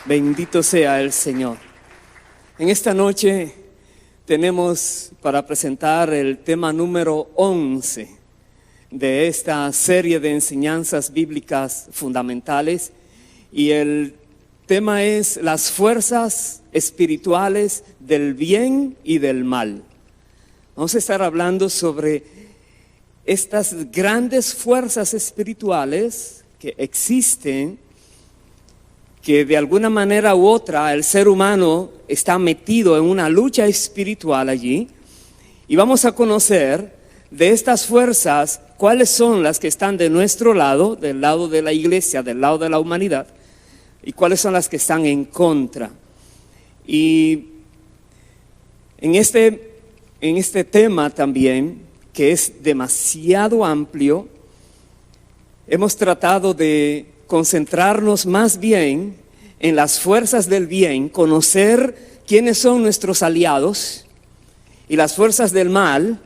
Bendito sea el Señor. En esta noche tenemos para presentar el tema número 11 de esta serie de enseñanzas bíblicas fundamentales, y el tema es las fuerzas espirituales del bien y del mal. Vamos a estar hablando sobre estas grandes fuerzas espirituales que existen, que de alguna manera u otra el ser humano está metido en una lucha espiritual allí, y vamos a conocer de estas fuerzas cuáles son las que están de nuestro lado, del lado de la iglesia, del lado de la humanidad, y cuáles son las que están en contra. Y en este tema también, que es demasiado amplio, hemos tratado de concentrarnos más bien en las fuerzas del bien, conocer quiénes son nuestros aliados, y las fuerzas del mal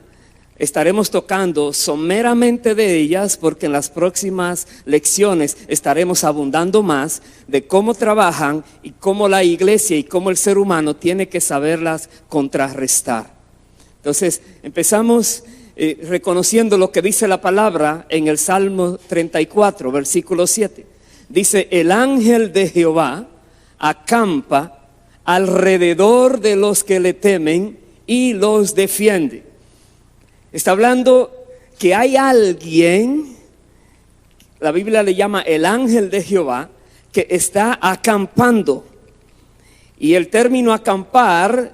estaremos tocando someramente de ellas, porque en las próximas lecciones estaremos abundando más de cómo trabajan y cómo la iglesia y cómo el ser humano tiene que saberlas contrarrestar. Entonces empezamos reconociendo lo que dice la palabra en el Salmo 34, versículo 7. Dice: el ángel de Jehová acampa alrededor de los que le temen y los defiende. Está hablando que hay alguien, la Biblia le llama el ángel de Jehová, que está acampando. Y el término acampar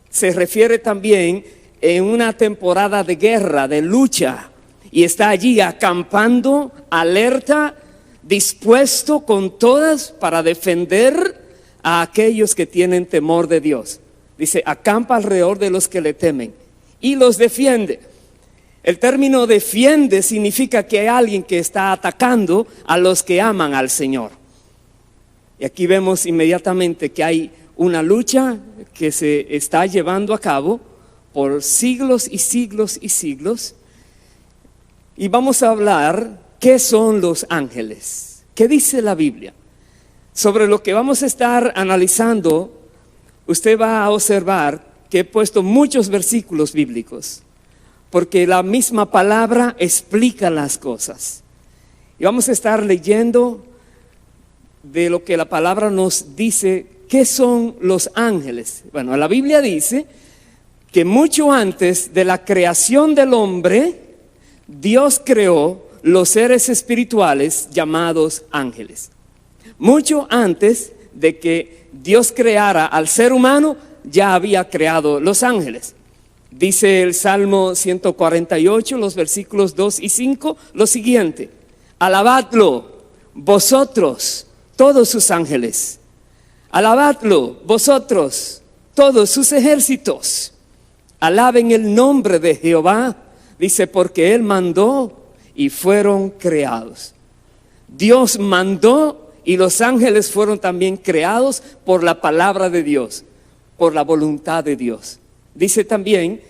se refiere también en una temporada de guerra, de lucha, y está allí acampando, alerta, dispuesto con todas para defender a aquellos que tienen temor de Dios. Dice: acampa alrededor de los que le temen y los defiende. El término defiende significa que hay alguien que está atacando a los que aman al Señor. Y aquí vemos inmediatamente que hay una lucha que se está llevando a cabo por siglos y siglos y siglos. Y vamos a hablar qué son los ángeles, qué dice la Biblia. Sobre lo que vamos a estar analizando, usted va a observar que he puesto muchos versículos bíblicos, porque la misma palabra explica las cosas. Y vamos a estar leyendo de lo que la palabra nos dice, qué son los ángeles. Bueno, la Biblia dice que mucho antes de la creación del hombre, Dios creó los seres espirituales llamados ángeles. Mucho antes de que Dios creara al ser humano, ya había creado los ángeles. Dice el Salmo 148, los versículos 2 y 5, lo siguiente: alabadlo, vosotros, todos sus ángeles. Alabadlo, vosotros, todos sus ejércitos. Alaben el nombre de Jehová, dice, porque Él mandó y fueron creados. Dios mandó y los ángeles fueron también creados por la palabra de Dios, por la voluntad de Dios. Dice también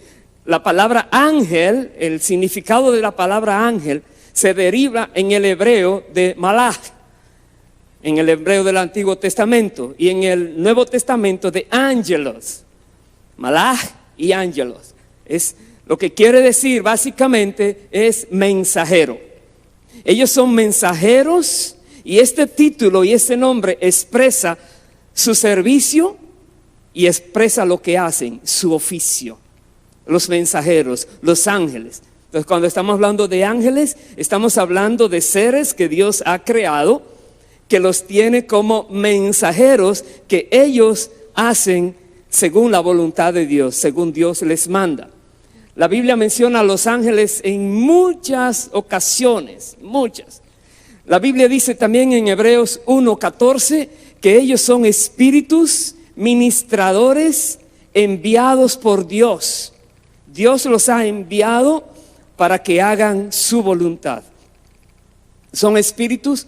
la palabra ángel, el significado de la palabra ángel se deriva en el hebreo de malach, en el hebreo del Antiguo Testamento, y en el Nuevo Testamento de ángelos. Malach y ángelos es lo que quiere decir básicamente es mensajero. Ellos son mensajeros, y este título y este nombre expresa su servicio y expresa lo que hacen, su oficio. Los mensajeros, los ángeles. Entonces, cuando estamos hablando de ángeles, estamos hablando de seres que Dios ha creado, que los tiene como mensajeros, que ellos hacen según la voluntad de Dios, según Dios les manda. La Biblia menciona a los ángeles en muchas ocasiones, muchas. La Biblia dice también en Hebreos 1:14 que ellos son espíritus ministradores enviados por Dios. Dios los ha enviado para que hagan su voluntad. Son espíritus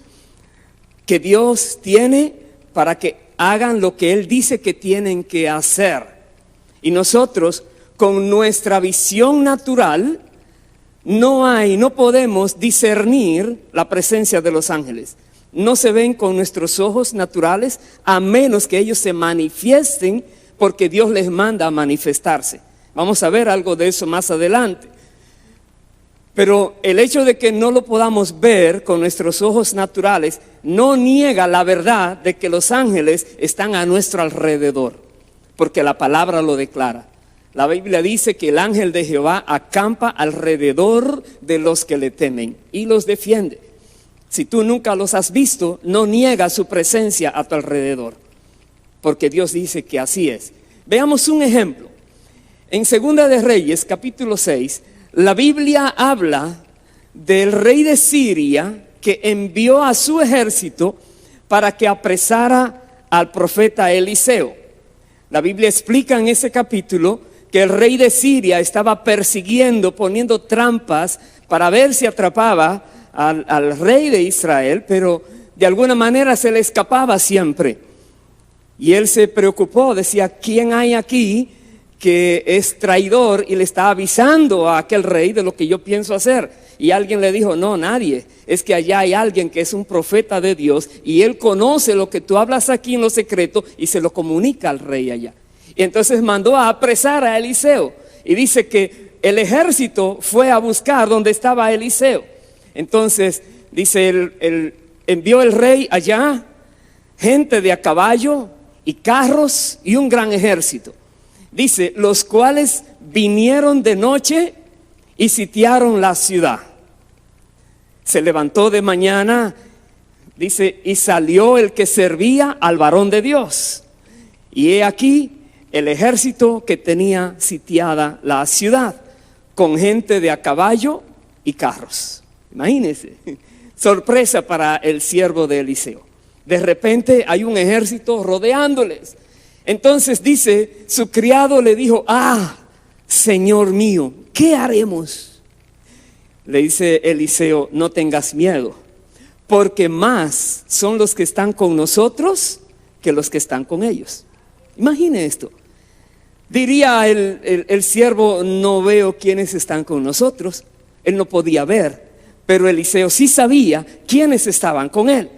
que Dios tiene para que hagan lo que Él dice que tienen que hacer. Y nosotros, con nuestra visión natural, no podemos discernir la presencia de los ángeles. no se ven con nuestros ojos naturales, a menos que ellos se manifiesten porque Dios les manda a manifestarse. Vamos a ver algo de eso más adelante. Pero el hecho de que no lo podamos ver con nuestros ojos naturales no niega la verdad de que los ángeles están a nuestro alrededor, porque la palabra lo declara. La Biblia dice que el ángel de Jehová acampa alrededor de los que le temen y los defiende. Si tú nunca los has visto, no niega su presencia a tu alrededor, porque Dios dice que así es. Veamos un ejemplo. En Segunda de Reyes, capítulo 6, la Biblia habla del rey de Siria que envió a su ejército para que apresara al profeta Eliseo. La Biblia explica en ese capítulo que el rey de Siria estaba persiguiendo, poniendo trampas para ver si atrapaba al rey de Israel, pero de alguna manera se le escapaba siempre. Y él se preocupó, decía, ¿quién hay aquí que es traidor y le está avisando a aquel rey de lo que yo pienso hacer? Y alguien le dijo, no, nadie, es que allá hay alguien que es un profeta de Dios y él conoce lo que tú hablas aquí en lo secreto y se lo comunica al rey allá. Y entonces mandó a apresar a Eliseo y dice que el ejército fue a buscar donde estaba Eliseo. Entonces dice, envió el rey allá gente de a caballo y carros y un gran ejército. Dice, los cuales vinieron de noche y sitiaron la ciudad. Se levantó de mañana, dice, y salió el que servía al varón de Dios. Y he aquí el ejército que tenía sitiada la ciudad, con gente de a caballo y carros. Imagínense, sorpresa para el siervo de Eliseo. De repente hay un ejército rodeándoles. Entonces dice, su criado le dijo, Señor mío, ¿qué haremos? Le dice Eliseo, no tengas miedo, porque más son los que están con nosotros que los que están con ellos. Imagine esto. Diría el siervo, no veo quiénes están con nosotros. Él no podía ver, pero Eliseo sí sabía quiénes estaban con él.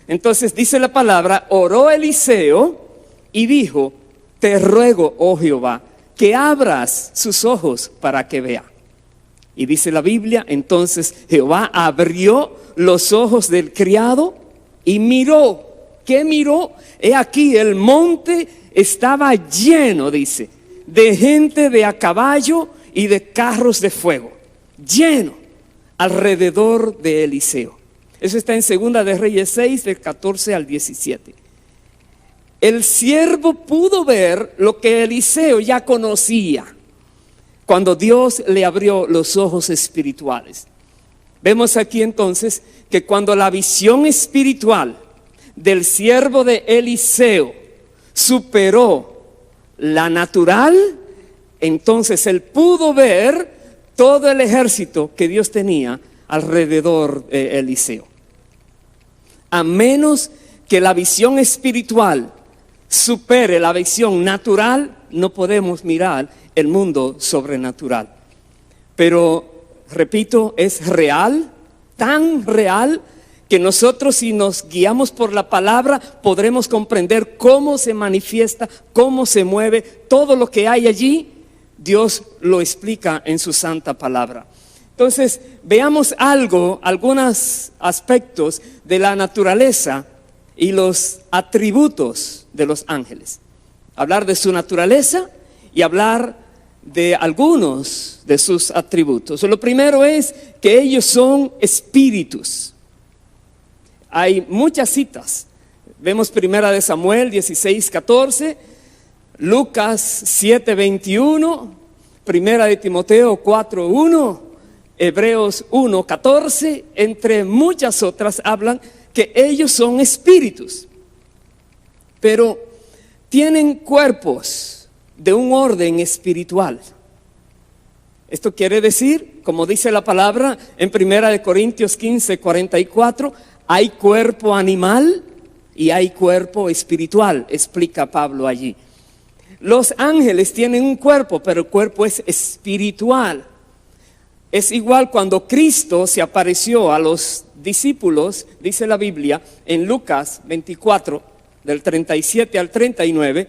Entonces dice la palabra, oró Eliseo y dijo, te ruego, oh Jehová, que abras sus ojos para que vea. Y dice la Biblia, entonces Jehová abrió los ojos del criado y miró. ¿Qué miró? He aquí el monte estaba lleno, dice, de gente de a caballo y de carros de fuego, lleno alrededor de Eliseo. Eso está en Segunda de Reyes 6, del 14 al 17. El siervo pudo ver lo que Eliseo ya conocía cuando Dios le abrió los ojos espirituales. Vemos aquí entonces que cuando la visión espiritual del siervo de Eliseo superó la natural, entonces él pudo ver todo el ejército que Dios tenía alrededor de Eliseo. A menos que la visión espiritual supere la visión natural, no podemos mirar el mundo sobrenatural. Pero, repito, es real, tan real, que nosotros, si nos guiamos por la palabra, podremos comprender cómo se manifiesta, cómo se mueve, todo lo que hay allí, Dios lo explica en su santa palabra. Entonces, veamos algunos aspectos de la naturaleza y los atributos de los ángeles. Hablar de su naturaleza y hablar de algunos de sus atributos. Lo primero es que ellos son espíritus. Hay muchas citas. Vemos Primera de Samuel 16:14, Lucas 7:21, Primera de Timoteo 4:1, Hebreos 1:14, entre muchas otras hablan que ellos son espíritus, pero tienen cuerpos de un orden espiritual. Esto quiere decir, como dice la palabra en Primera de Corintios 15:44, hay cuerpo animal y hay cuerpo espiritual, explica Pablo allí. Los ángeles tienen un cuerpo, pero el cuerpo es espiritual. Es igual cuando Cristo se apareció a los discípulos, dice la Biblia, en Lucas 24, del 37 al 39,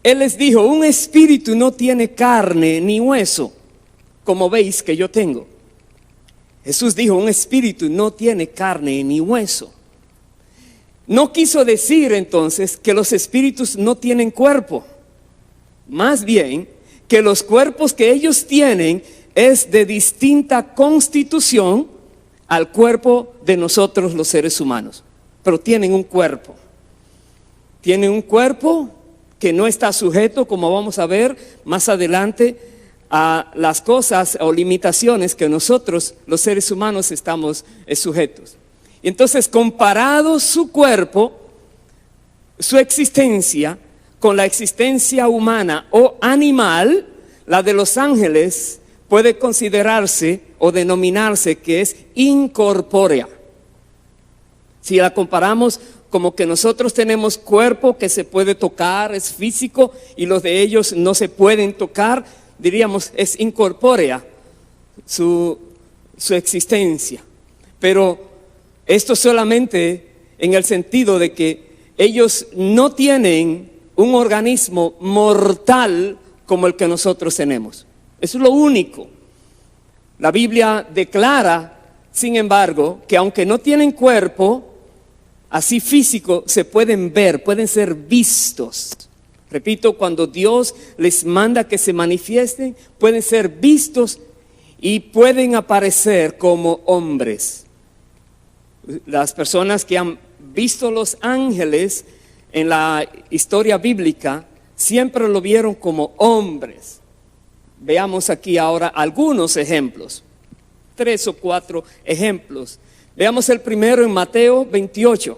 Él les dijo: un espíritu no tiene carne ni hueso, como veis que yo tengo. Jesús dijo: un espíritu no tiene carne ni hueso. No quiso decir entonces que los espíritus no tienen cuerpo. Más bien, que los cuerpos que ellos tienen es de distinta constitución al cuerpo de nosotros los seres humanos. Pero tienen un cuerpo. Tienen un cuerpo que no está sujeto, como vamos a ver más adelante, a las cosas o limitaciones que nosotros los seres humanos estamos sujetos. Entonces, comparado su cuerpo, su existencia con la existencia humana o animal, la de los ángeles puede considerarse o denominarse que es incorpórea. Si la comparamos como que nosotros tenemos cuerpo que se puede tocar, es físico, y los de ellos no se pueden tocar, diríamos es incorpórea su existencia. Pero esto solamente en el sentido de que ellos no tienen un organismo mortal como el que nosotros tenemos. Eso es lo único. La Biblia declara, sin embargo, que aunque no tienen cuerpo así físico, se pueden ver, pueden ser vistos. Repito, cuando Dios les manda que se manifiesten, pueden ser vistos y pueden aparecer como hombres. Las personas que han visto los ángeles en la historia bíblica siempre lo vieron como hombres. Veamos aquí ahora algunos ejemplos, 3 o 4 ejemplos. Veamos el primero en Mateo 28,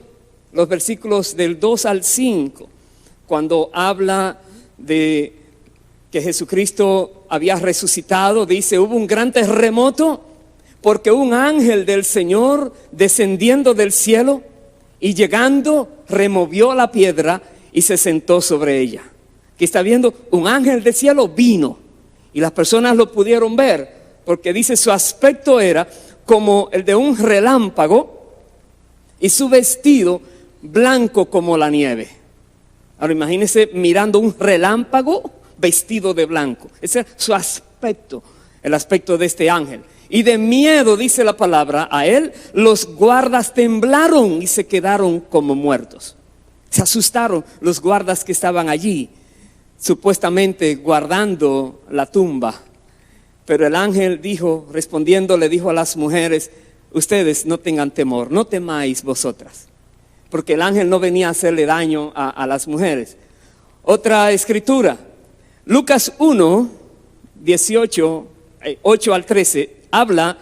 los versículos del 2 al 5, cuando habla de que Jesucristo había resucitado. Dice: hubo un gran terremoto porque un ángel del Señor descendiendo del cielo y llegando removió la piedra y se sentó sobre ella. Aquí está viendo, un ángel del cielo vino y las personas lo pudieron ver, porque dice su aspecto era como el de un relámpago y su vestido blanco como la nieve. Ahora imagínense mirando un relámpago vestido de blanco. Ese es su aspecto, el aspecto de este ángel. Y de miedo, dice la palabra, a él los guardas temblaron y se quedaron como muertos. Se asustaron los guardas que estaban allí, supuestamente guardando la tumba. Pero el ángel dijo, respondiendo, le dijo a las mujeres: ustedes no tengan temor, no temáis vosotras. Porque el ángel no venía a hacerle daño a las mujeres. Otra escritura, Lucas 1, 18, 8 al 13, habla,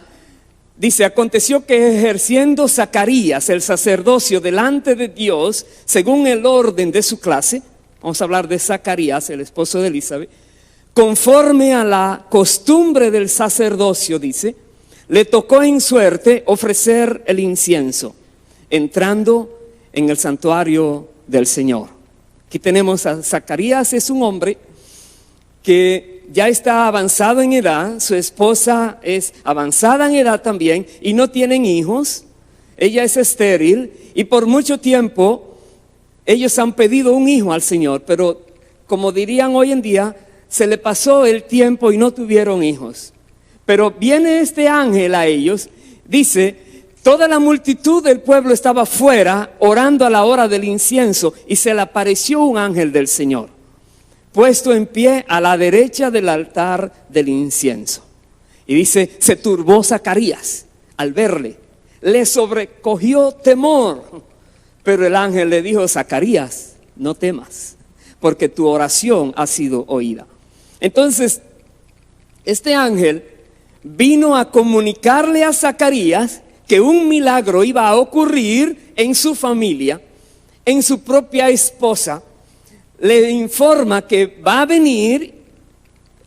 dice: aconteció que ejerciendo Zacarías el sacerdocio delante de Dios, según el orden de su clase, vamos a hablar de Zacarías, el esposo de Elizabeth, conforme a la costumbre del sacerdocio, dice, le tocó en suerte ofrecer el incienso, entrando en el santuario del Señor. Aquí tenemos a Zacarías, es un hombre que ya está avanzado en edad, su esposa es avanzada en edad también y no tienen hijos, ella es estéril y por mucho tiempo ellos han pedido un hijo al Señor, pero como dirían hoy en día, se le pasó el tiempo y no tuvieron hijos. Pero viene este ángel a ellos, dice: toda la multitud del pueblo estaba fuera orando a la hora del incienso y se le apareció un ángel del Señor, puesto en pie a la derecha del altar del incienso. Y dice: se turbó Zacarías al verle, le sobrecogió temor. Pero el ángel le dijo: Zacarías, no temas, porque tu oración ha sido oída. Entonces, este ángel vino a comunicarle a Zacarías que un milagro iba a ocurrir en su familia, en su propia esposa. Le informa que va a venir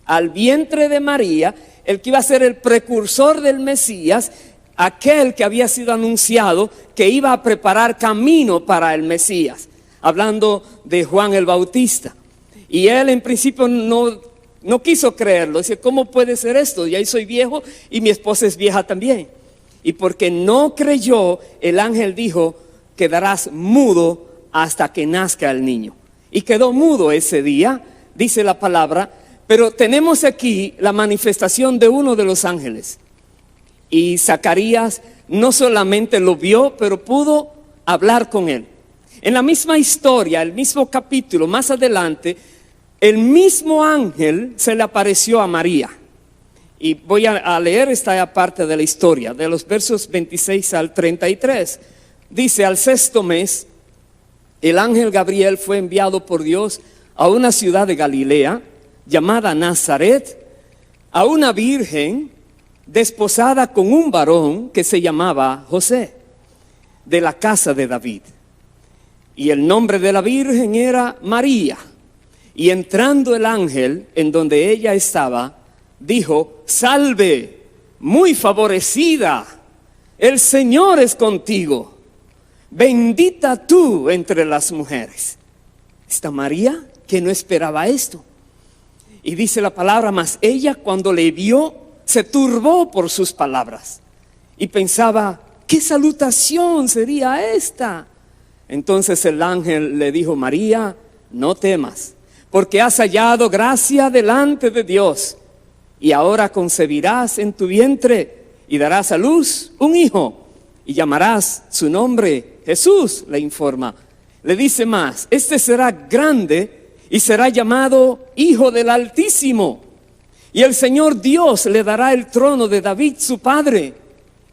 al vientre de María el que iba a ser el precursor del Mesías, aquel que había sido anunciado que iba a preparar camino para el Mesías, hablando de Juan el Bautista. Y él en principio no No quiso creerlo. Dice, ¿cómo puede ser esto? Ya soy viejo y mi esposa es vieja también. Y porque no creyó, el ángel dijo, quedarás mudo hasta que nazca el niño. Y quedó mudo ese día, dice la palabra. Pero tenemos aquí la manifestación de uno de los ángeles. Y Zacarías no solamente lo vio, pero pudo hablar con él. En la misma historia, el mismo capítulo, más adelante, el mismo ángel se le apareció a María. Y voy a leer esta parte de la historia, de los versos 26 al 33. Dice, al 6º mes, el ángel Gabriel fue enviado por Dios a una ciudad de Galilea, llamada Nazaret, a una virgen desposada con un varón que se llamaba José, de la casa de David. Y el nombre de la virgen era María. Y entrando el ángel en donde ella estaba, dijo, salve, muy favorecida, el Señor es contigo, bendita tú entre las mujeres. Esta María que no esperaba esto. Y dice la palabra, mas ella cuando le vio, se turbó por sus palabras. Y pensaba, ¿qué salutación sería esta? Entonces el ángel le dijo, María, no temas, porque has hallado gracia delante de Dios. Y ahora concebirás en tu vientre y darás a luz un hijo. Y llamarás su nombre Jesús, le informa. Le dice más, este será grande y será llamado Hijo del Altísimo. Y el Señor Dios le dará el trono de David su padre.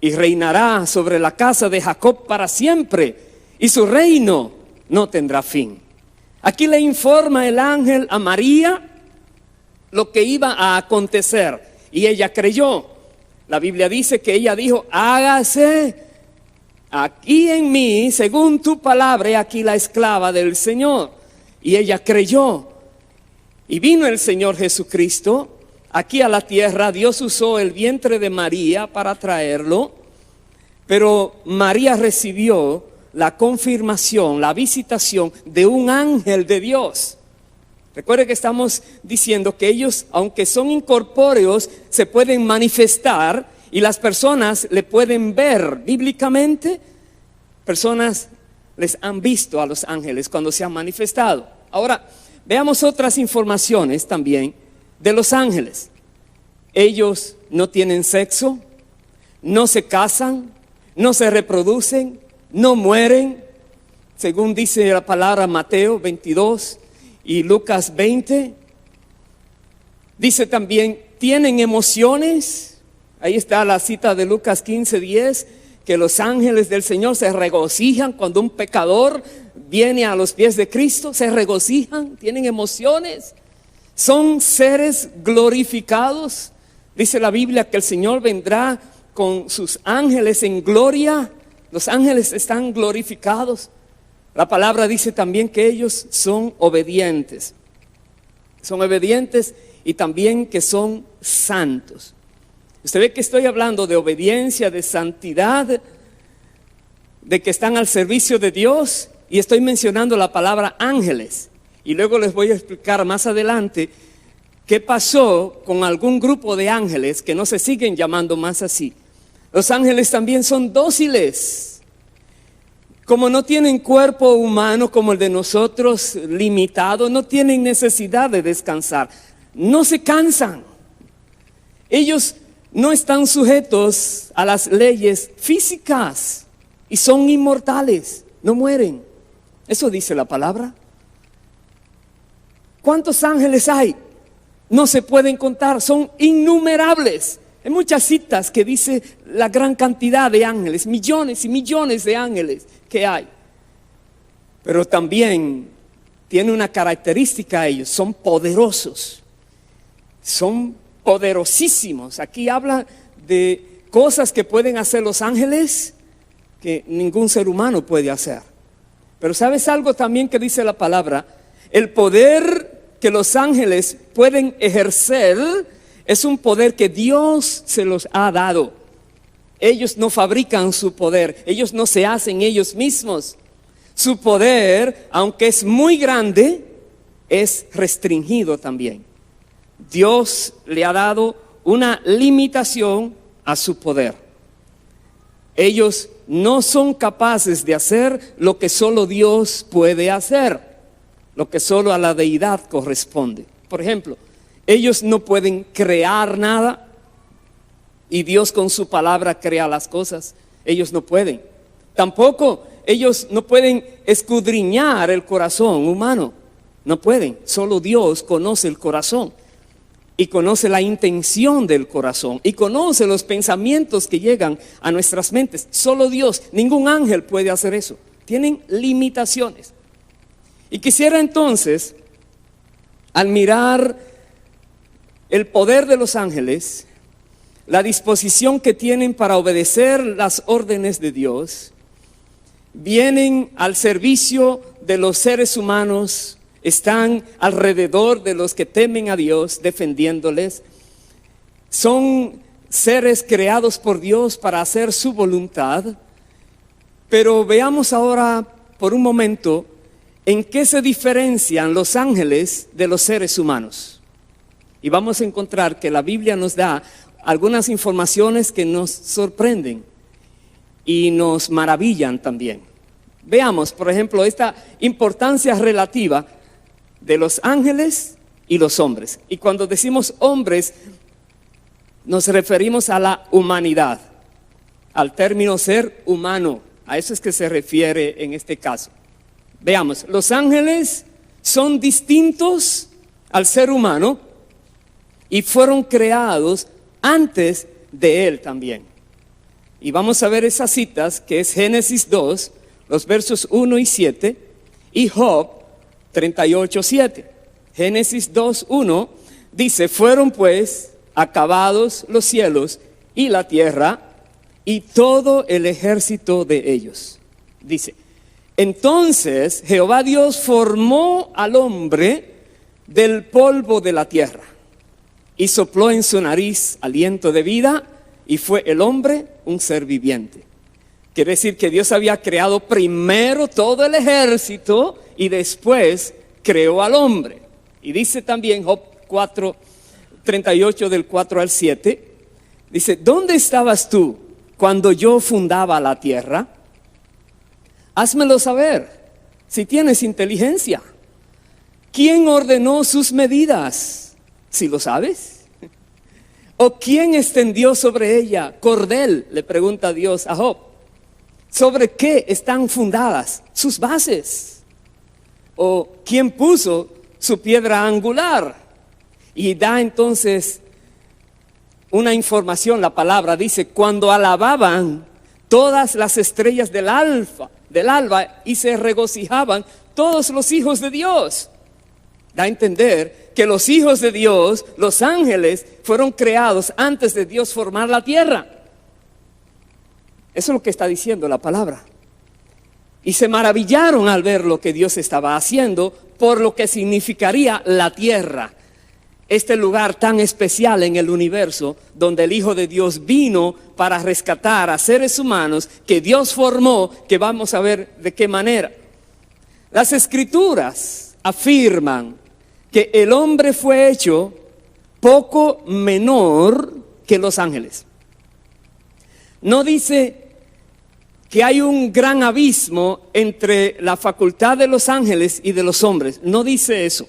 Y reinará sobre la casa de Jacob para siempre. Y su reino no tendrá fin. Aquí le informa el ángel a María lo que iba a acontecer. Y ella creyó. La Biblia dice que ella dijo, hágase aquí en mí, según tu palabra, he aquí la esclava del Señor. Y ella creyó. Y vino el Señor Jesucristo aquí a la tierra. Dios usó el vientre de María para traerlo. Pero María recibió la confirmación, la visitación de un ángel de Dios. Recuerde que estamos diciendo que ellos, aunque son incorpóreos, se pueden manifestar y las personas le pueden ver. Bíblicamente, personas les han visto a los ángeles cuando se han manifestado. Ahora, veamos otras informaciones también de los ángeles. Ellos no tienen sexo, no se casan, no se reproducen, no mueren, según dice la palabra Mateo 22 y Lucas 20. Dice también, tienen emociones. Ahí está la cita de Lucas 15:10, que los ángeles del Señor se regocijan cuando un pecador viene a los pies de Cristo. Se regocijan, tienen emociones. Son seres glorificados. Dice la Biblia que el Señor vendrá con sus ángeles en gloria. Los ángeles están glorificados. La palabra dice también que ellos son obedientes. Son obedientes y también que son santos. Usted ve que estoy hablando de obediencia, de santidad, de que están al servicio de Dios, y estoy mencionando la palabra ángeles. Y luego les voy a explicar más adelante qué pasó con algún grupo de ángeles que no se siguen llamando más así. Los ángeles también son dóciles. Como no tienen cuerpo humano como el de nosotros, limitado, no tienen necesidad de descansar. No se cansan. Ellos no están sujetos a las leyes físicas y son inmortales, no mueren. Eso dice la palabra. ¿Cuántos ángeles hay? No se pueden contar, son innumerables. Hay muchas citas que dice la gran cantidad de ángeles, millones y millones de ángeles que hay. Pero también tiene una característica ellos, son poderosos, son poderosísimos. Aquí habla de cosas que pueden hacer los ángeles que ningún ser humano puede hacer. Pero ¿sabes algo también que dice la palabra? El poder que los ángeles pueden ejercer es un poder que Dios se los ha dado. Ellos no fabrican su poder, ellos no se hacen ellos mismos. Su poder, aunque es muy grande, es restringido también. Dios le ha dado una limitación a su poder. Ellos no son capaces de hacer lo que solo Dios puede hacer, lo que solo a la deidad corresponde. Por ejemplo, ellos no pueden crear nada y Dios con su palabra crea las cosas. Ellos no pueden. Tampoco ellos no pueden escudriñar el corazón humano. No pueden. Solo Dios conoce el corazón y conoce la intención del corazón y conoce los pensamientos que llegan a nuestras mentes. Solo Dios, ningún ángel puede hacer eso. Tienen limitaciones. Y quisiera entonces, al mirar el poder de los ángeles, la disposición que tienen para obedecer las órdenes de Dios, vienen al servicio de los seres humanos, están alrededor de los que temen a Dios, defendiéndoles. Son seres creados por Dios para hacer su voluntad. Pero veamos ahora por un momento en qué se diferencian los ángeles de los seres humanos. Y vamos a encontrar que la Biblia nos da algunas informaciones que nos sorprenden y nos maravillan también. Veamos, por ejemplo, esta importancia relativa de los ángeles y los hombres. Y cuando decimos hombres, nos referimos a la humanidad, al término ser humano. A eso es que se refiere en este caso. Veamos, los ángeles son distintos al ser humano y fueron creados antes de él también. Y vamos a ver esas citas, que es Génesis 2, los versos 1 y 7, y Job 38, 7. Génesis 2, 1 dice: fueron pues acabados los cielos y la tierra y todo el ejército de ellos. Dice: entonces Jehová Dios formó al hombre del polvo de la tierra y sopló en su nariz aliento de vida, y fue el hombre un ser viviente. Quiere decir que Dios había creado primero todo el ejército y después creó al hombre. Y dice también Job 4, 38 del 4 al 7, dice: ¿dónde estabas tú cuando yo fundaba la tierra? Házmelo saber, si tienes inteligencia. ¿Quién ordenó sus medidas? ¿Si lo sabes? ¿O quién extendió sobre ella cordel? Le pregunta Dios a Job. ¿Sobre qué están fundadas sus bases? ¿O quién puso su piedra angular? Y da entonces una información, la palabra dice: cuando alababan todas las estrellas del alba y se regocijaban todos los hijos de Dios. Da a entender que los hijos de Dios, los ángeles, fueron creados antes de Dios formar la tierra. Eso es lo que está diciendo la palabra. Y se maravillaron al ver lo que Dios estaba haciendo, por lo que significaría la tierra, este lugar tan especial en el universo, donde el Hijo de Dios vino para rescatar a seres humanos que Dios formó, que vamos a ver de qué manera. Las Escrituras afirman que el hombre fue hecho poco menor que los ángeles. No dice que hay un gran abismo entre la facultad de los ángeles y de los hombres. No dice eso.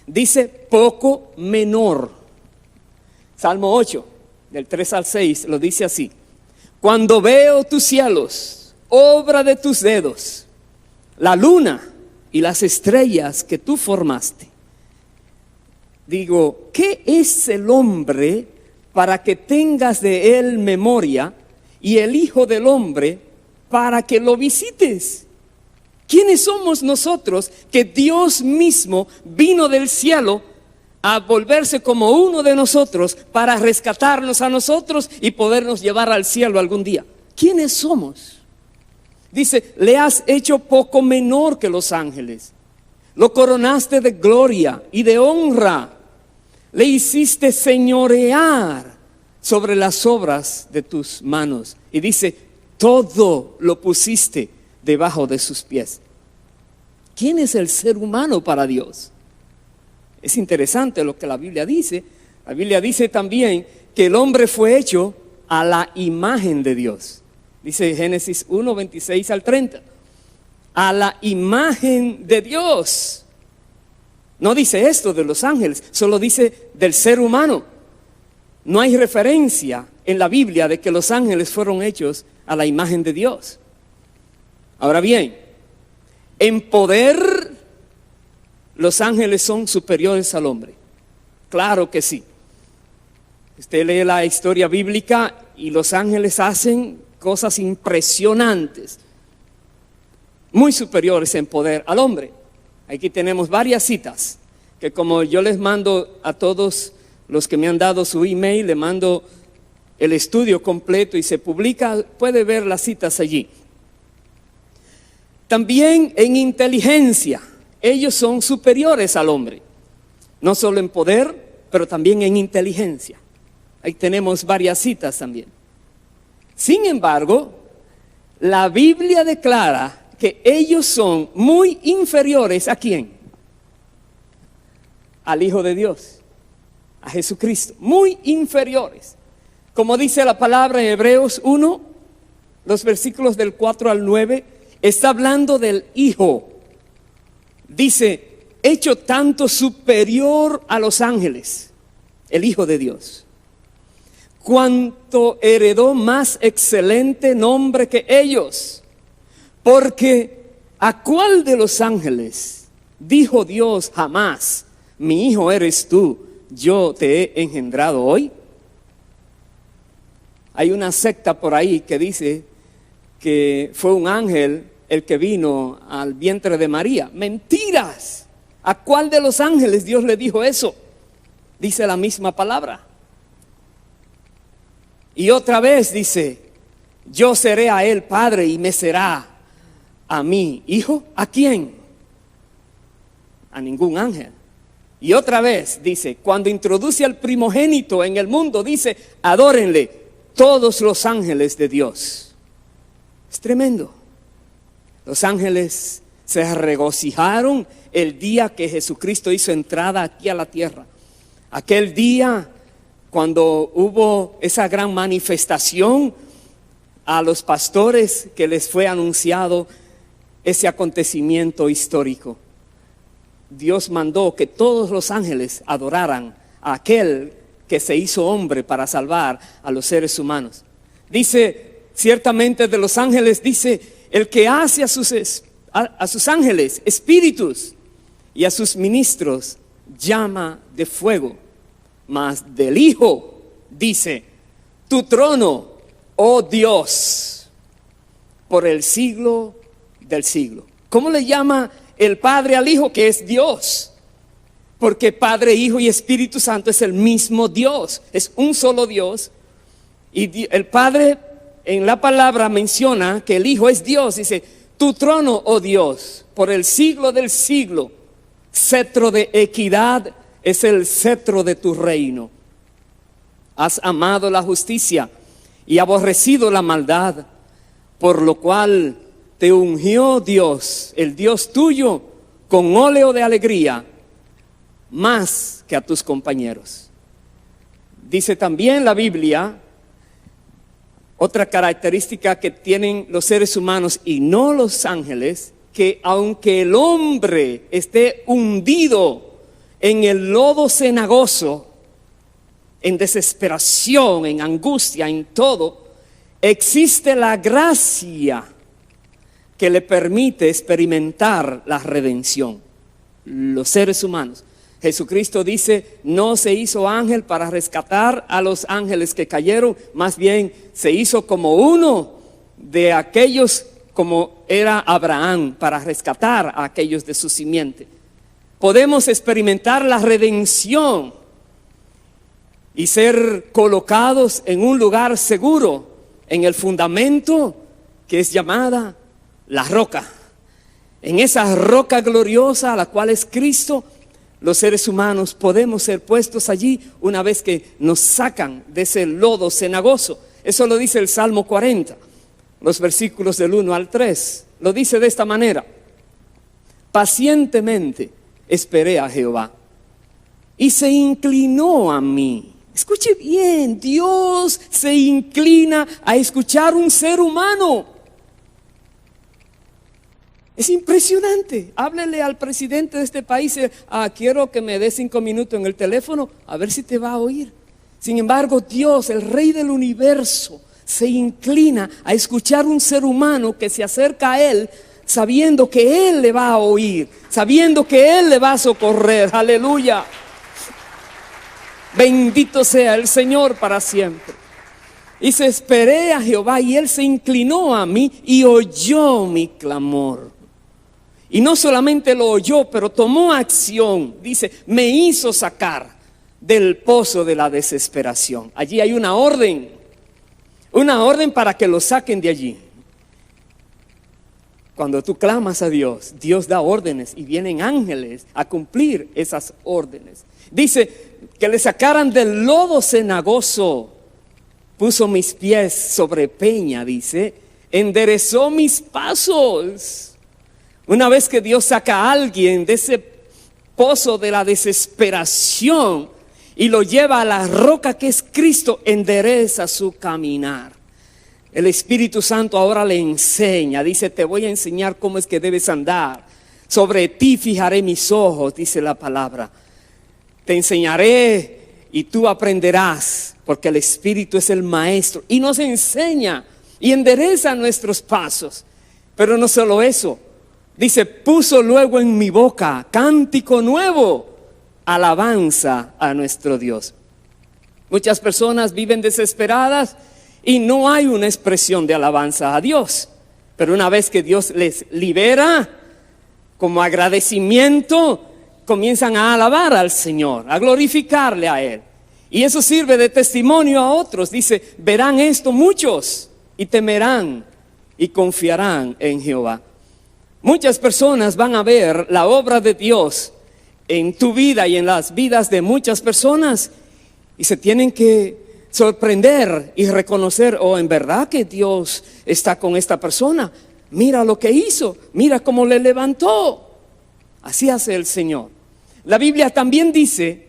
Dice poco menor. Salmo 8, del 3 al 6, lo dice así: cuando veo tus cielos, obra de tus dedos, la luna y las estrellas que tú formaste, digo, ¿qué es el hombre para que tengas de él memoria, y el hijo del hombre para que lo visites? ¿Quiénes somos nosotros que Dios mismo vino del cielo a volverse como uno de nosotros para rescatarnos a nosotros y podernos llevar al cielo algún día? ¿Quiénes somos? Dice: le has hecho poco menor que los ángeles, lo coronaste de gloria y de honra, le hiciste señorear sobre las obras de tus manos. Y dice: todo lo pusiste debajo de sus pies. ¿Quién es el ser humano para Dios? Es interesante lo que la Biblia dice. La Biblia dice también que el hombre fue hecho a la imagen de Dios. Dice Génesis 1, 26 al 30. A la imagen de Dios. No dice esto de los ángeles, solo dice del ser humano. No hay referencia en la Biblia de que los ángeles fueron hechos a la imagen de Dios. Ahora bien, en poder los ángeles son superiores al hombre. Claro que sí. Usted lee la historia bíblica y los ángeles hacen cosas impresionantes, muy superiores en poder al hombre. Aquí tenemos varias citas que, como yo les mando a todos los que me han dado su email, le mando el estudio completo y se publica, puede ver las citas allí. También en inteligencia, ellos son superiores al hombre, no solo en poder, pero también en inteligencia. Ahí tenemos varias citas también. Sin embargo, la Biblia declara que ellos son muy inferiores ¿a quién? Al Hijo de Dios, a Jesucristo, muy inferiores. Como dice la palabra en Hebreos 1, los versículos del 4 al 9, está hablando del Hijo. Dice, hecho tanto superior a los ángeles, el Hijo de Dios, cuanto heredó más excelente nombre que ellos. Porque ¿a cuál de los ángeles dijo Dios jamás, mi hijo eres tú, yo te he engendrado hoy? Hay una secta por ahí que dice que fue un ángel el que vino al vientre de María. ¡Mentiras! ¿A cuál de los ángeles Dios le dijo eso? Dice la misma palabra. Y otra vez dice, yo seré a él padre y me será a mí hijo. ¿A quién? A ningún ángel. Y otra vez dice, cuando introduce al primogénito en el mundo, dice, adórenle todos los ángeles de Dios. Es tremendo. Los ángeles se regocijaron el día que Jesucristo hizo entrada aquí a la tierra. Aquel día cuando hubo esa gran manifestación a los pastores que les fue anunciado ese acontecimiento histórico. Dios mandó que todos los ángeles adoraran a aquel que se hizo hombre para salvar a los seres humanos. Dice, ciertamente de los ángeles, dice, el que hace a sus ángeles espíritus y a sus ministros llama de fuego. Mas del Hijo dice, tu trono, oh Dios, por el siglo del siglo. ¿Cómo le llama el Padre al Hijo? Que es Dios. Porque Padre, Hijo y Espíritu Santo es el mismo Dios. Es un solo Dios. Y el Padre en la palabra menciona que el Hijo es Dios. Dice, tu trono, oh Dios, por el siglo del siglo. Cetro de equidad es el cetro de tu reino. Has amado la justicia y aborrecido la maldad, por lo cual te ungió Dios, el Dios tuyo, con óleo de alegría, más que a tus compañeros. Dice también la Biblia, otra característica que tienen los seres humanos y no los ángeles, que aunque el hombre esté hundido en el lodo cenagoso, en desesperación, en angustia, en todo, existe la gracia que le permite experimentar la redención. Los seres humanos. Jesucristo dice, no se hizo ángel para rescatar a los ángeles que cayeron, más bien se hizo como uno de aquellos, como era Abraham, para rescatar a aquellos de su simiente. Podemos experimentar la redención y ser colocados en un lugar seguro, en el fundamento que es llamada la roca. En esa roca gloriosa a la cual es Cristo, los seres humanos podemos ser puestos allí una vez que nos sacan de ese lodo cenagoso. Eso lo dice el Salmo 40, los versículos del 1 al 3. Lo dice de esta manera: pacientemente esperé a Jehová, y se inclinó a mí. Escuche bien, Dios se inclina a escuchar un ser humano. Es impresionante. Háblele al presidente de este país, quiero que me dé 5 minutos en el teléfono, a ver si te va a oír. Sin embargo, Dios, el Rey del universo, se inclina a escuchar un ser humano que se acerca a Él, sabiendo que Él le va a oír, sabiendo que Él le va a socorrer. Aleluya. Bendito sea el Señor para siempre. Y se esperé a Jehová y Él se inclinó a mí y oyó mi clamor. Y no solamente lo oyó, pero tomó acción. Dice, me hizo sacar del pozo de la desesperación. Allí hay una orden para que lo saquen de allí. Cuando tú clamas a Dios, Dios da órdenes y vienen ángeles a cumplir esas órdenes. Dice que le sacaran del lodo cenagoso, puso mis pies sobre peña, dice, enderezó mis pasos. Una vez que Dios saca a alguien de ese pozo de la desesperación y lo lleva a la roca que es Cristo, endereza su caminar. El Espíritu Santo ahora le enseña, dice, te voy a enseñar cómo es que debes andar. Sobre ti fijaré mis ojos, dice la palabra. Te enseñaré y tú aprenderás, porque el Espíritu es el maestro y nos enseña y endereza nuestros pasos. Pero no solo eso, dice, puso luego en mi boca cántico nuevo, alabanza a nuestro Dios. Muchas personas viven desesperadas y no hay una expresión de alabanza a Dios. Pero una vez que Dios les libera, como agradecimiento, comienzan a alabar al Señor, a glorificarle a Él. Y eso sirve de testimonio a otros. Dice, verán esto muchos y temerán y confiarán en Jehová. Muchas personas van a ver la obra de Dios en tu vida y en las vidas de muchas personas y se tienen que sorprender y reconocer, en verdad que Dios está con esta persona. Mira lo que hizo, mira cómo le levantó. Así hace el Señor. La Biblia también dice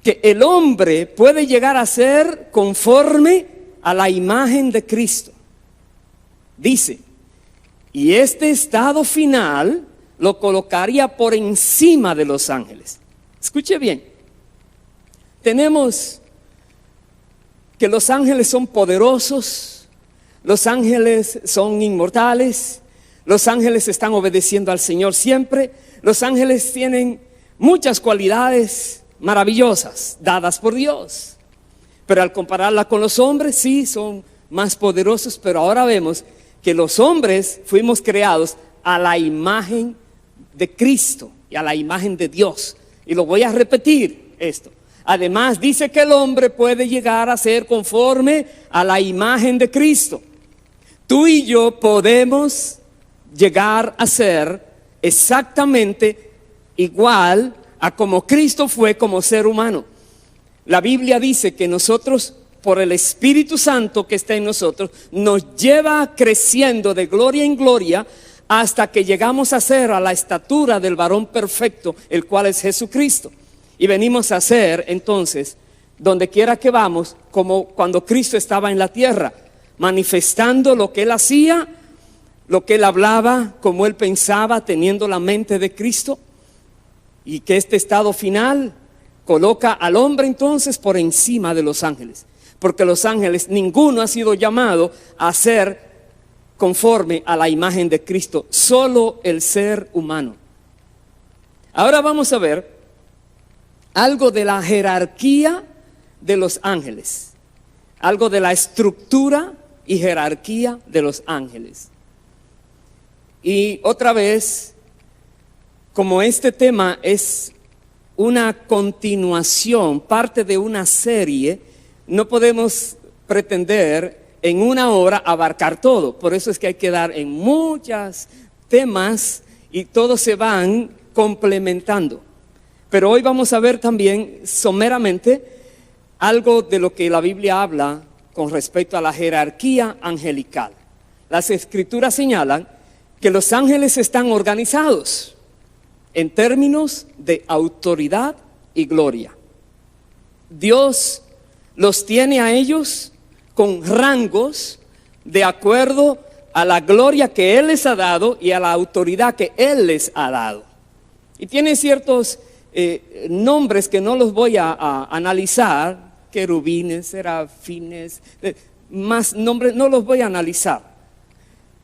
que el hombre puede llegar a ser conforme a la imagen de Cristo. Dice, y este estado final lo colocaría por encima de los ángeles. Escuche bien, tenemos que los ángeles son poderosos, los ángeles son inmortales, los ángeles están obedeciendo al Señor siempre, los ángeles tienen muchas cualidades maravillosas dadas por Dios. Pero al compararla con los hombres, sí, son más poderosos, pero ahora vemos que los hombres fuimos creados a la imagen de Cristo y a la imagen de Dios. Y lo voy a repetir esto. Además dice que el hombre puede llegar a ser conforme a la imagen de Cristo. Tú y yo podemos llegar a ser exactamente igual a como Cristo fue como ser humano. La Biblia dice que nosotros, por el Espíritu Santo que está en nosotros, nos lleva creciendo de gloria en gloria hasta que llegamos a ser a la estatura del varón perfecto, el cual es Jesucristo. Y venimos a ser entonces, donde quiera que vamos, como cuando Cristo estaba en la tierra, manifestando lo que Él hacía, lo que Él hablaba, como Él pensaba, teniendo la mente de Cristo. Y que este estado final coloca al hombre entonces por encima de los ángeles. Porque los ángeles, ninguno ha sido llamado a ser conforme a la imagen de Cristo, solo el ser humano. Ahora vamos a ver algo de la jerarquía de los ángeles, algo de la estructura y jerarquía de los ángeles. Y otra vez, como este tema es una continuación, parte de una serie, no podemos pretender en una hora abarcar todo. Por eso es que hay que dar en muchos temas y todos se van complementando. Pero hoy vamos a ver también someramente algo de lo que la Biblia habla con respecto a la jerarquía angelical. Las escrituras señalan que los ángeles están organizados en términos de autoridad y gloria. Dios los tiene a ellos con rangos de acuerdo a la gloria que Él les ha dado y a la autoridad que Él les ha dado. Y tiene ciertos nombres que no los voy a analizar, querubines, serafines, más nombres, no los voy a analizar.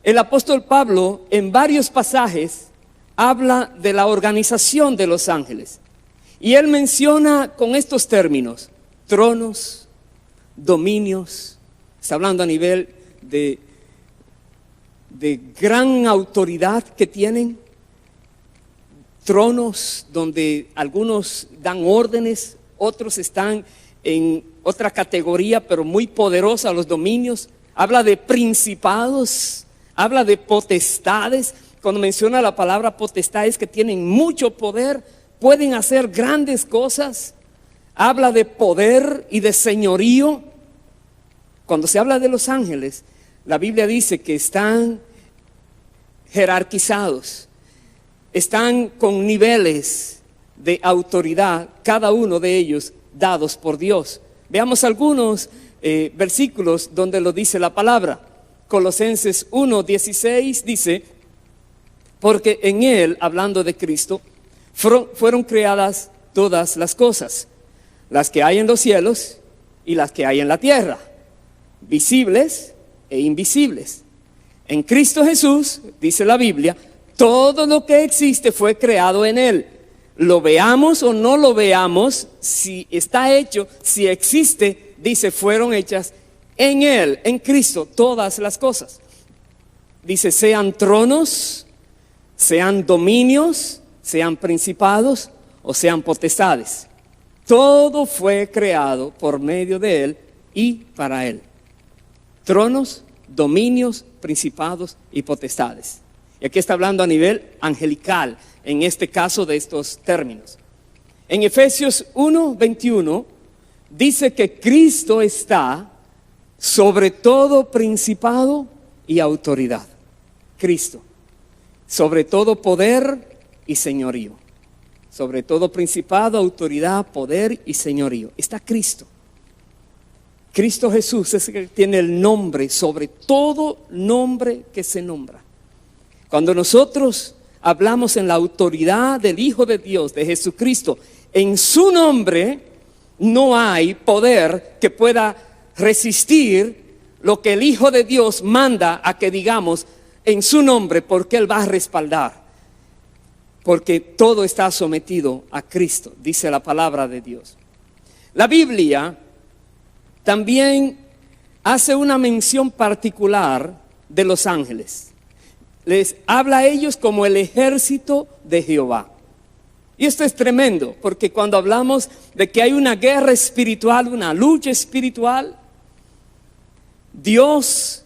El apóstol Pablo en varios pasajes habla de la organización de los ángeles. Y él menciona con estos términos: tronos, dominios. Está hablando a nivel de gran autoridad que tienen. Tronos donde algunos dan órdenes, otros están en otra categoría, pero muy poderosa, los dominios. Habla de principados, habla de potestades. Cuando menciona la palabra potestades, que tienen mucho poder, pueden hacer grandes cosas. Habla de poder y de señorío. Cuando se habla de los ángeles, la Biblia dice que están jerarquizados, están con niveles de autoridad, cada uno de ellos dados por Dios. Veamos algunos versículos donde lo dice la palabra. Colosenses 1:16 dice: porque en Él, hablando de Cristo, fueron creadas todas las cosas, las que hay en los cielos y las que hay en la tierra, visibles e invisibles. En Cristo Jesús, dice la Biblia, todo lo que existe fue creado en Él. Lo veamos o no lo veamos, si está hecho, si existe, dice, fueron hechas en Él, en Cristo, todas las cosas. Dice, sean tronos, sean dominios, sean principados o sean potestades. Todo fue creado por medio de Él y para Él. Tronos, dominios, principados y potestades. Y aquí está hablando a nivel angelical, en este caso de estos términos. En Efesios 1:21 dice que Cristo está sobre todo principado y autoridad. Cristo, sobre todo poder y señorío. Sobre todo principado, autoridad, poder y señorío. Está Cristo. Cristo Jesús es el que tiene el nombre sobre todo nombre que se nombra. Cuando nosotros hablamos en la autoridad del Hijo de Dios, de Jesucristo, en su nombre no hay poder que pueda resistir lo que el Hijo de Dios manda a que digamos en su nombre, porque Él va a respaldar. Porque todo está sometido a Cristo, dice la palabra de Dios. La Biblia también hace una mención particular de los ángeles. Les habla a ellos como el ejército de Jehová. Y esto es tremendo, porque cuando hablamos de que hay una guerra espiritual, una lucha espiritual, Dios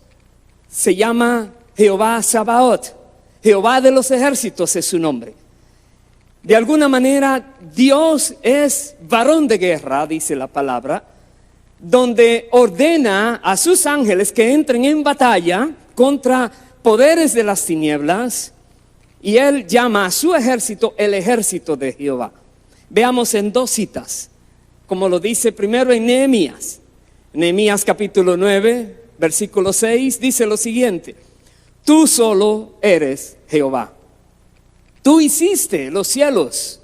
se llama Jehová Sabaoth. Jehová de los ejércitos es su nombre. De alguna manera, Dios es varón de guerra, dice la palabra, donde ordena a sus ángeles que entren en batalla contra poderes de las tinieblas, y Él llama a su ejército el ejército de Jehová. Veamos en dos citas, como lo dice primero en Nehemías. Nehemías capítulo 9, versículo 6, dice lo siguiente: tú solo eres Jehová. Tú hiciste los cielos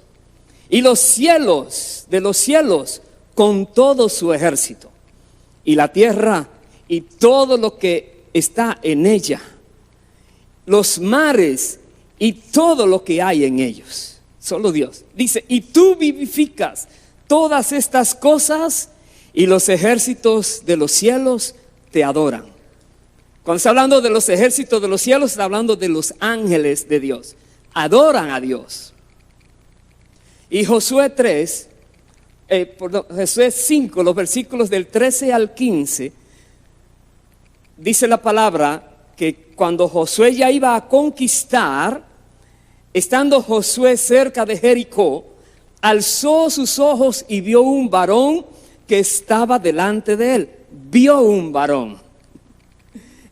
y los cielos de los cielos con todo su ejército, y la tierra y todo lo que está en ella, los mares y todo lo que hay en ellos. Solo Dios. Dice, y tú vivificas todas estas cosas y los ejércitos de los cielos te adoran. Cuando está hablando de los ejércitos de los cielos, está hablando de los ángeles de Dios. Adoran a Dios. Y Josué 5, los versículos del 13 al 15, dice la palabra que cuando Josué ya iba a conquistar, estando Josué cerca de Jericó, alzó sus ojos y vio un varón que estaba delante de él. Vio un varón,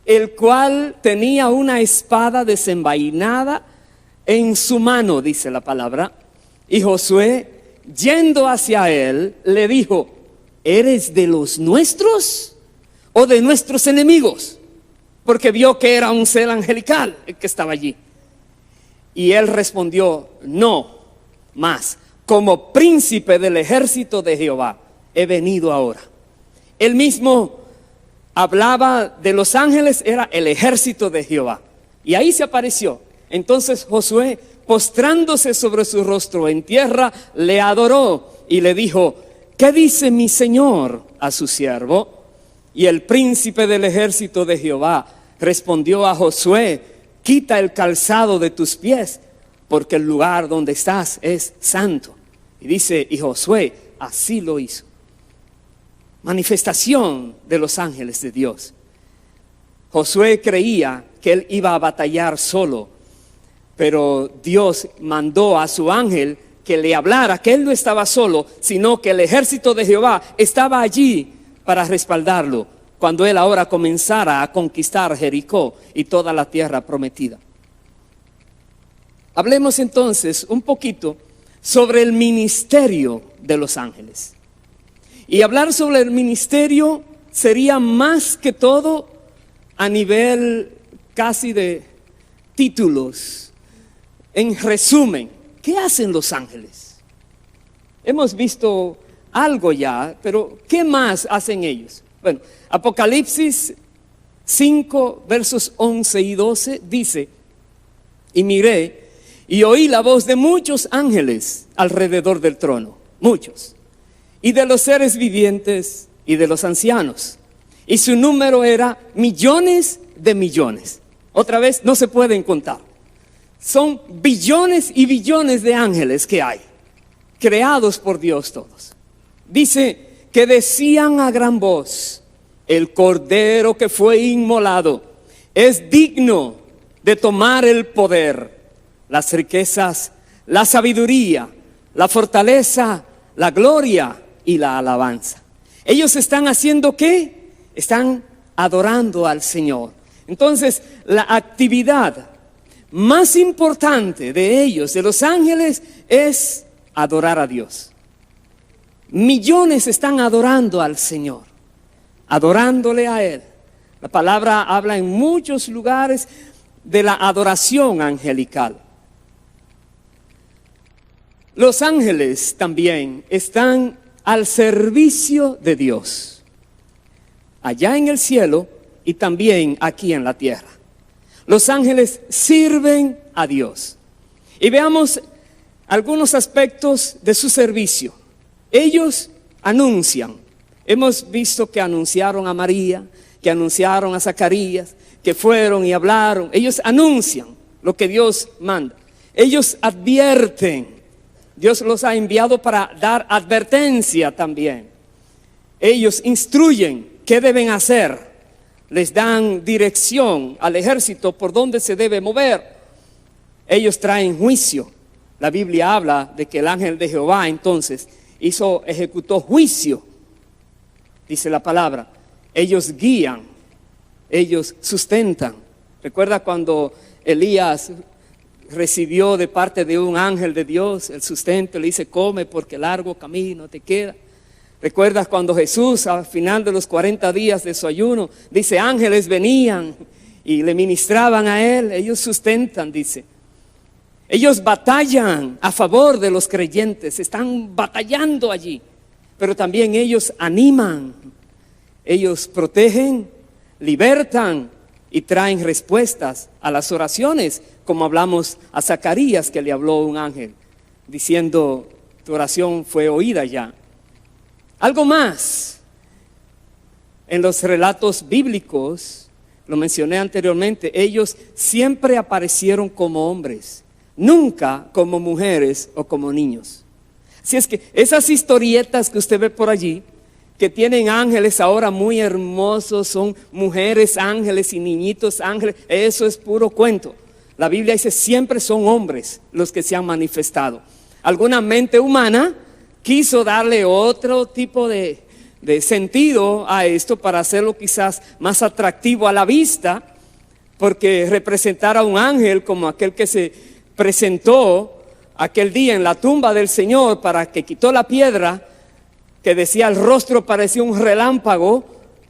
el cual tenía una espada desenvainada en su mano, dice la palabra. Y Josué yendo hacia él, le dijo: ¿eres de los nuestros o de nuestros enemigos? Porque vio que era un ser angelical el que estaba allí. Y él respondió: no, más, como príncipe del ejército de Jehová he venido ahora. Él mismo hablaba de los ángeles, era el ejército de Jehová. Y ahí se apareció. Entonces Josué, postrándose sobre su rostro en tierra, le adoró y le dijo: ¿qué dice mi señor a su siervo? Y el príncipe del ejército de Jehová respondió a Josué: quita el calzado de tus pies, porque el lugar donde estás es santo. Y dice, y Josué así lo hizo. Manifestación de los ángeles de Dios. Josué creía que él iba a batallar solo, pero Dios mandó a su ángel que le hablara, que él no estaba solo, sino que el ejército de Jehová estaba allí para respaldarlo, cuando él ahora comenzara a conquistar Jericó y toda la tierra prometida. Hablemos entonces un poquito sobre el ministerio de los ángeles. Y hablar sobre el ministerio sería más que todo a nivel casi de títulos. En resumen, ¿qué hacen los ángeles? Hemos visto algo ya, pero ¿qué más hacen ellos? Bueno, Apocalipsis 5, versos 11 y 12 dice: y miré y oí la voz de muchos ángeles alrededor del trono, muchos, y de los seres vivientes y de los ancianos, y su número era millones de millones. Otra vez, no se pueden contar. Son billones y billones de ángeles que hay, creados por Dios todos. Dice que decían a gran voz: el cordero que fue inmolado es digno de tomar el poder, las riquezas, la sabiduría, la fortaleza, la gloria y la alabanza. Ellos están haciendo ¿qué? Están adorando al Señor. Entonces, la actividad más importante de ellos, de los ángeles, es adorar a Dios. Millones están adorando al Señor, adorándole a Él. La palabra habla en muchos lugares de la adoración angelical. Los ángeles también están al servicio de Dios, allá en el cielo y también aquí en la tierra. Los ángeles sirven a Dios. Y veamos algunos aspectos de su servicio. Ellos anuncian. Hemos visto que anunciaron a María, que anunciaron a Zacarías, que fueron y hablaron. Ellos anuncian lo que Dios manda. Ellos advierten. Dios los ha enviado para dar advertencia también. Ellos instruyen qué deben hacer. Les dan dirección al ejército por dónde se debe mover. Ellos traen juicio. La Biblia habla de que el ángel de Jehová entonces ejecutó juicio. Dice la palabra. Ellos guían. Ellos sustentan. Recuerda cuando Elías recibió de parte de un ángel de Dios el sustento, le dice: come porque largo camino te queda. ¿Recuerdas cuando Jesús al final de los 40 días de su ayuno, dice, ángeles venían y le ministraban a él? Ellos sustentan, dice. Ellos batallan a favor de los creyentes, están batallando allí, pero también ellos animan, ellos protegen, libertan y traen respuestas a las oraciones, como hablamos a Zacarías, que le habló un ángel diciendo: tu oración fue oída ya. Algo más, en los relatos bíblicos, lo mencioné anteriormente, ellos siempre aparecieron como hombres, nunca como mujeres o como niños. Así es que esas historietas que usted ve por allí, que tienen ángeles ahora muy hermosos, son mujeres ángeles y niñitos ángeles, eso es puro cuento. La Biblia dice siempre son hombres los que se han manifestado. Alguna mente humana quiso darle otro tipo de sentido a esto para hacerlo quizás más atractivo a la vista, porque representar a un ángel como aquel que se presentó aquel día en la tumba del Señor, para que quitó la piedra que decía el rostro parecía un relámpago,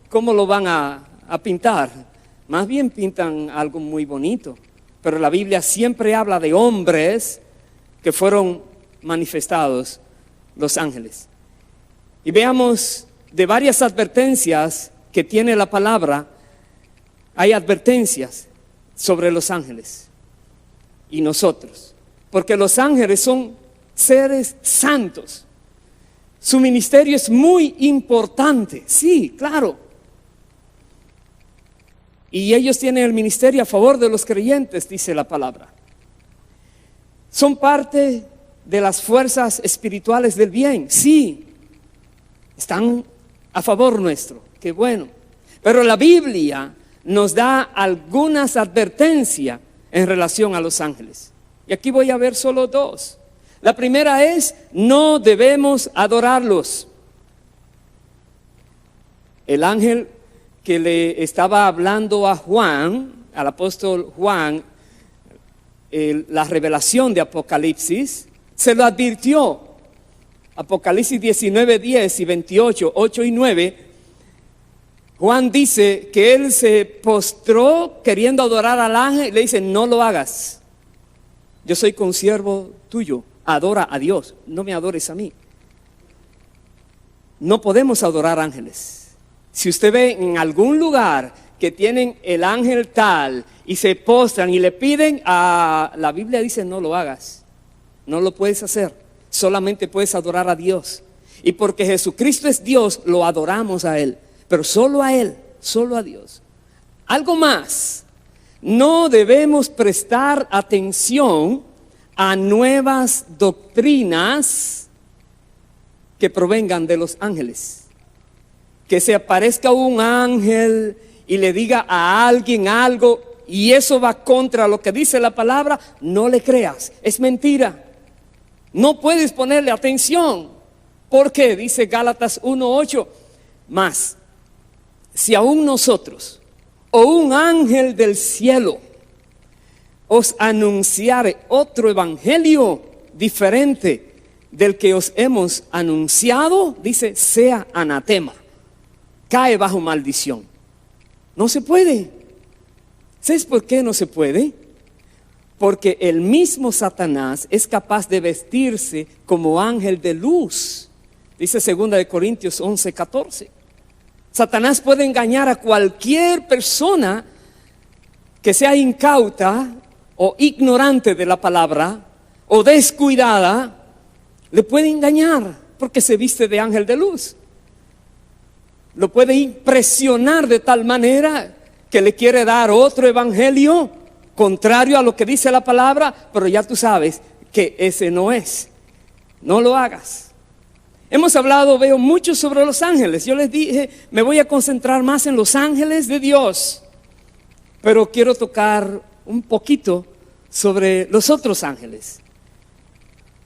¿cómo lo van a pintar? Más bien pintan algo muy bonito. Pero la Biblia siempre habla de hombres que fueron manifestados, los ángeles. Y veamos de varias advertencias que tiene la palabra. Hay advertencias sobre los ángeles y nosotros, porque los ángeles son seres santos. Su ministerio es muy importante, sí, claro. Y ellos tienen el ministerio a favor de los creyentes, dice la palabra. Son parte de las fuerzas espirituales del bien, sí. Están a favor nuestro, qué bueno. Pero la Biblia nos da algunas advertencias en relación a los ángeles. Y aquí voy a ver solo dos. La primera es, no debemos adorarlos. El ángel que le estaba hablando a Juan, al apóstol Juan, la revelación de Apocalipsis, se lo advirtió. Apocalipsis 19, 10 y 28, 8 y 9, Juan dice que él se postró queriendo adorar al ángel y le dice, no lo hagas. Yo soy consiervo tuyo, adora a Dios, no me adores a mí. No podemos adorar ángeles. Si usted ve en algún lugar que tienen el ángel tal y se postran y le piden, la Biblia dice no lo hagas, no lo puedes hacer, solamente puedes adorar a Dios. Y porque Jesucristo es Dios, lo adoramos a Él, pero solo a Él, solo a Dios. Algo más, no debemos prestar atención a nuevas doctrinas que provengan de los ángeles. Que se aparezca un ángel y le diga a alguien algo y eso va contra lo que dice la palabra, no le creas, es mentira. No puedes ponerle atención. ¿Por qué? Dice Gálatas 1:8. Más, si aún nosotros o un ángel del cielo os anunciare otro evangelio diferente del que os hemos anunciado, dice, sea anatema. Cae bajo maldición. No se puede. ¿Sabes por qué no se puede? Porque el mismo Satanás es capaz de vestirse como ángel de luz. Dice 2 Corintios 11:14. Satanás puede engañar a cualquier persona que sea incauta o ignorante de la palabra o descuidada. Le puede engañar porque se viste de ángel de luz. Lo puede impresionar de tal manera que le quiere dar otro evangelio contrario a lo que dice la palabra, pero ya tú sabes que ese no es. No lo hagas. Hemos hablado, veo mucho sobre los ángeles. Yo les dije, me voy a concentrar más en los ángeles de Dios, pero quiero tocar un poquito sobre los otros ángeles.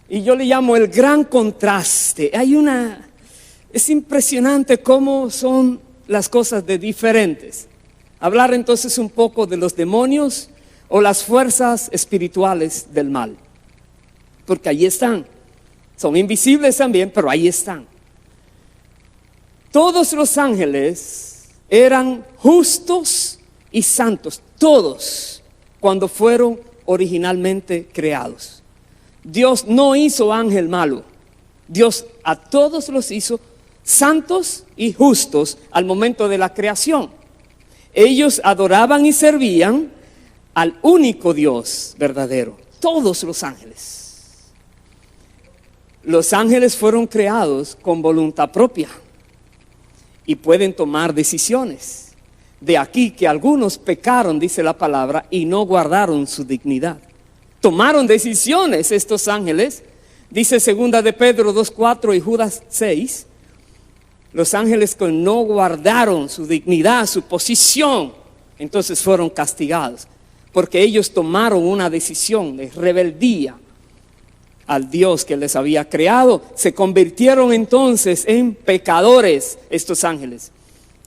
Y yo le llamo el gran contraste. Es impresionante cómo son las cosas de diferentes. Hablar entonces un poco de los demonios o las fuerzas espirituales del mal. Porque ahí están. Son invisibles también, pero ahí están. Todos los ángeles eran justos y santos. Todos, cuando fueron originalmente creados. Dios no hizo ángel malo. Dios a todos los hizo santos y justos al momento de la creación. Ellos adoraban y servían al único Dios verdadero. Todos los ángeles. Los ángeles fueron creados con voluntad propia y pueden tomar decisiones. De aquí que algunos pecaron, dice la palabra, y no guardaron su dignidad. Tomaron decisiones estos ángeles. Dice 2 de Pedro 2:4 y Judas 6. Los ángeles que no guardaron su dignidad, su posición, entonces fueron castigados. Porque ellos tomaron una decisión de rebeldía al Dios que les había creado. Se convirtieron entonces en pecadores estos ángeles.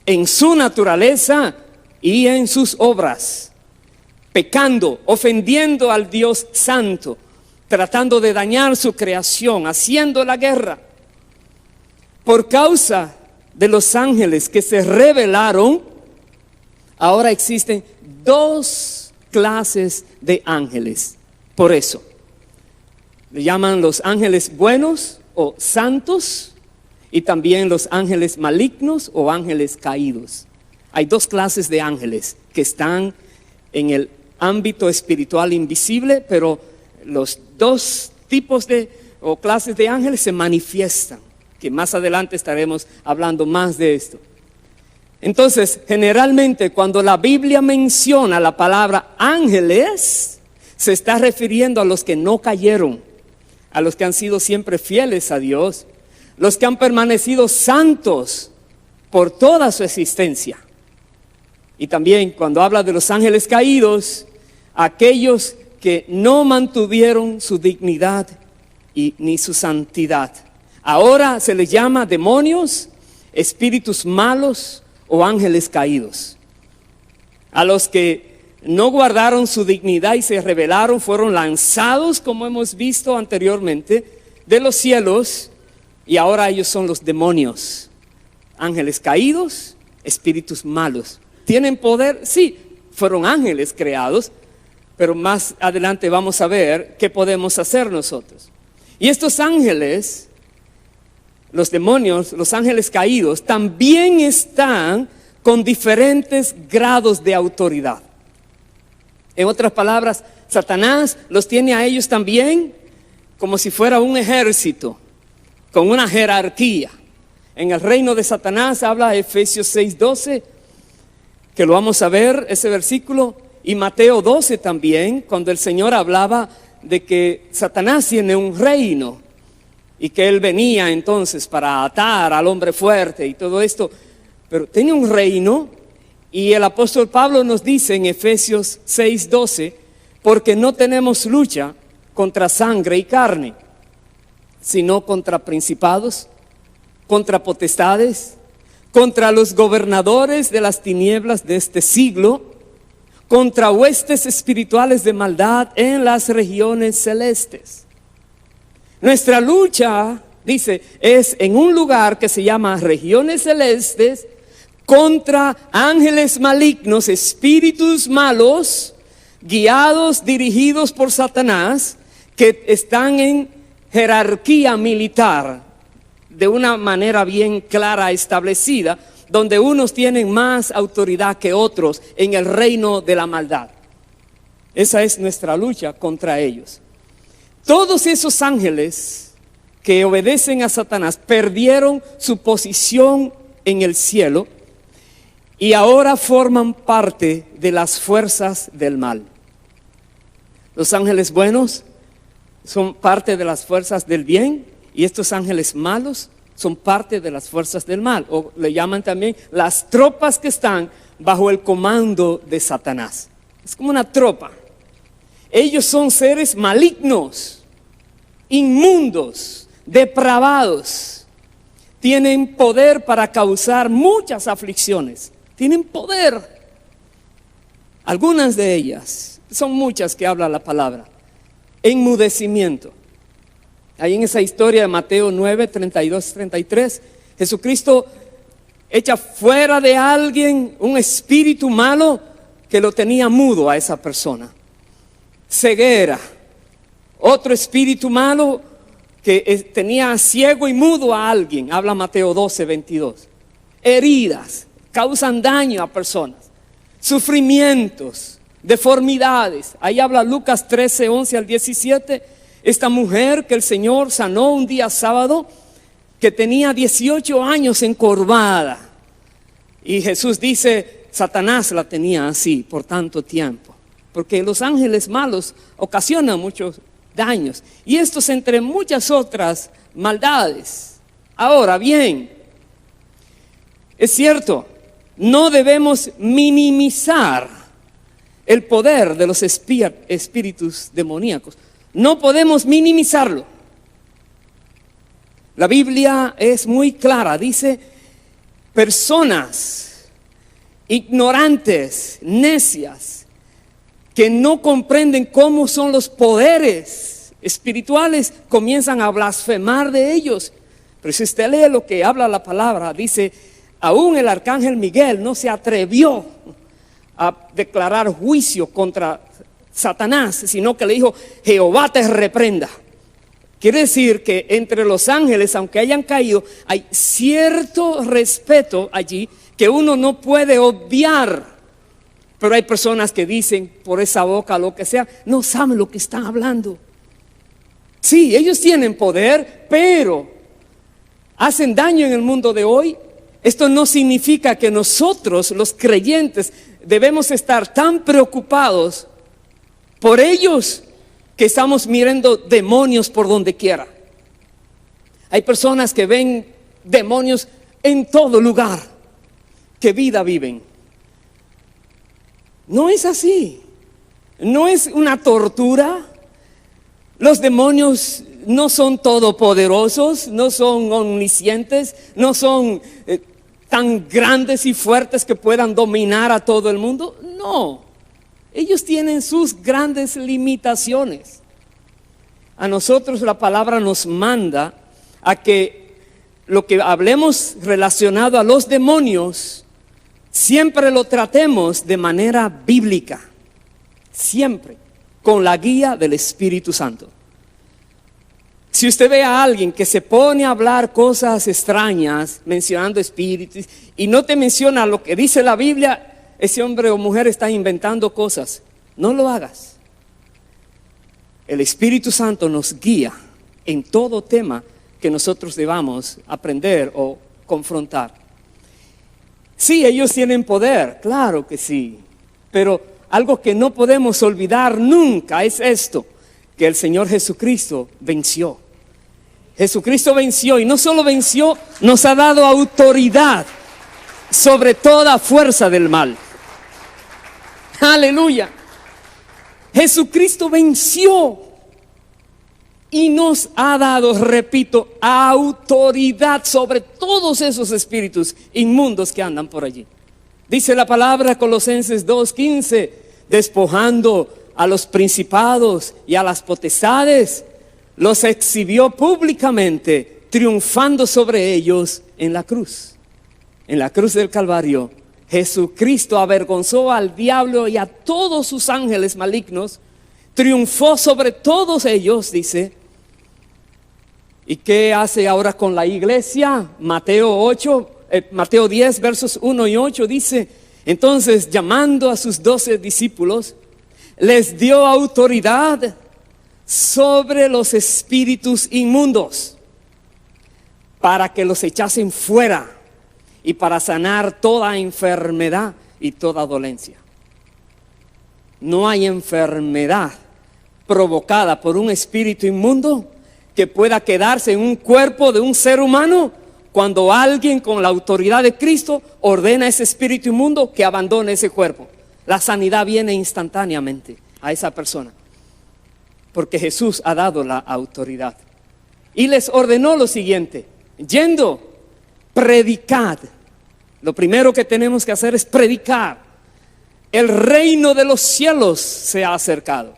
En su naturaleza y en sus obras. Pecando, ofendiendo al Dios santo. tratando de dañar su creación, haciendo la guerra. Por causa de los ángeles que se rebelaron, ahora existen dos clases de ángeles. Por eso, le llaman los ángeles buenos o santos y también los ángeles malignos o ángeles caídos. Hay dos clases de ángeles que están en el ámbito espiritual invisible, pero los dos tipos o clases de ángeles se manifiestan, que más adelante estaremos hablando más de esto. Entonces, generalmente cuando la Biblia menciona la palabra ángeles, se está refiriendo a los que no cayeron, a los que han sido siempre fieles a Dios, los que han permanecido santos por toda su existencia. Y también cuando habla de los ángeles caídos, aquellos que no mantuvieron su dignidad ni su santidad. Ahora se les llama demonios, espíritus malos o ángeles caídos. A los que no guardaron su dignidad y se rebelaron fueron lanzados, como hemos visto anteriormente, de los cielos, y ahora ellos son los demonios. Ángeles caídos, espíritus malos. ¿Tienen poder? Sí, fueron ángeles creados, pero más adelante vamos a ver qué podemos hacer nosotros. Y estos ángeles, los demonios, los ángeles caídos, también están con diferentes grados de autoridad. En otras palabras, Satanás los tiene a ellos también como si fuera un ejército, con una jerarquía. En el reino de Satanás habla Efesios 6:12, que lo vamos a ver, ese versículo, y Mateo 12 también, cuando el Señor hablaba de que Satanás tiene un reino y que él venía entonces para atar al hombre fuerte y todo esto, pero tiene un reino. Y el apóstol Pablo nos dice en Efesios 6:12, porque no tenemos lucha contra sangre y carne, sino contra principados, contra potestades, contra los gobernadores de las tinieblas de este siglo, contra huestes espirituales de maldad en las regiones celestes. Nuestra lucha, dice, es en un lugar que se llama regiones celestes, contra ángeles malignos, espíritus malos, guiados, dirigidos por Satanás, que están en jerarquía militar, de una manera bien clara establecida, donde unos tienen más autoridad que otros en el reino de la maldad. Esa es nuestra lucha contra ellos. Todos esos ángeles que obedecen a Satanás perdieron su posición en el cielo y ahora forman parte de las fuerzas del mal. Los ángeles buenos son parte de las fuerzas del bien y estos ángeles malos son parte de las fuerzas del mal, o le llaman también las tropas que están bajo el comando de Satanás. Es como una tropa. Ellos son seres malignos, inmundos, depravados. Tienen poder para causar muchas aflicciones. Tienen poder. Algunas de ellas, son muchas que habla la palabra. Enmudecimiento. Ahí en esa historia de Mateo 9, 32, 33, Jesucristo echa fuera de alguien un espíritu malo que lo tenía mudo a esa persona. Ceguera. Otro espíritu malo que tenía ciego y mudo a alguien. Habla Mateo 12, 22. Heridas. Causan daño a personas. Sufrimientos. Deformidades. Ahí habla Lucas 13, 11 al 17. Esta mujer que el Señor sanó un día sábado, que tenía 18 años encorvada. Y Jesús dice, Satanás la tenía así por tanto tiempo. Porque los ángeles malos ocasionan muchos daños. Y estos entre muchas otras maldades. Ahora bien, es cierto, no debemos minimizar el poder de los espíritus demoníacos. No podemos minimizarlo. La Biblia es muy clara, dice, personas ignorantes, necias, que no comprenden cómo son los poderes espirituales comienzan a blasfemar de ellos. Pero si usted lee lo que habla la palabra, dice, aún el arcángel Miguel no se atrevió a declarar juicio contra Satanás, sino que le dijo, Jehová te reprenda. Quiere decir que entre los ángeles, aunque hayan caído, hay cierto respeto allí que uno no puede obviar. Pero hay personas que dicen por esa boca, lo que sea, no saben lo que están hablando. Sí, ellos tienen poder, pero hacen daño en el mundo de hoy. Esto no significa que nosotros, los creyentes, debemos estar tan preocupados por ellos que estamos mirando demonios por donde quiera. Hay personas que ven demonios en todo lugar. ¿Qué vida viven? No es así. No es una tortura. Los demonios no son todopoderosos, no son omniscientes, no son tan grandes y fuertes que puedan dominar a todo el mundo. No. Ellos tienen sus grandes limitaciones. A nosotros la palabra nos manda a que lo que hablemos relacionado a los demonios, siempre lo tratemos de manera bíblica, siempre, con la guía del Espíritu Santo. Si usted ve a alguien que se pone a hablar cosas extrañas, mencionando espíritus, y no te menciona lo que dice la Biblia, ese hombre o mujer está inventando cosas. No lo hagas. El Espíritu Santo nos guía en todo tema que nosotros debamos aprender o confrontar. Sí, ellos tienen poder, claro que sí. Pero algo que no podemos olvidar nunca es esto, que el Señor Jesucristo venció. Jesucristo venció, y no solo venció, nos ha dado autoridad sobre toda fuerza del mal. Aleluya. Jesucristo venció y nos ha dado, repito, autoridad sobre todos esos espíritus inmundos que andan por allí. Dice la palabra Colosenses 2:15, despojando a los principados y a las potestades, los exhibió públicamente, triunfando sobre ellos en la cruz. En la cruz del Calvario, Jesucristo avergonzó al diablo y a todos sus ángeles malignos, triunfó sobre todos ellos, dice. ¿Y qué hace ahora con la iglesia? Mateo 10, versos 1 y 8 dice, entonces llamando a sus 12 discípulos, les dio autoridad sobre los espíritus inmundos para que los echasen fuera y para sanar toda enfermedad y toda dolencia. No hay enfermedad provocada por un espíritu inmundo que pueda quedarse en un cuerpo de un ser humano cuando alguien con la autoridad de Cristo ordena a ese espíritu inmundo que abandone ese cuerpo. La sanidad viene instantáneamente a esa persona, porque Jesús ha dado la autoridad. Y les ordenó lo siguiente: yendo, predicad. Lo primero que tenemos que hacer es predicar. El reino de los cielos se ha acercado.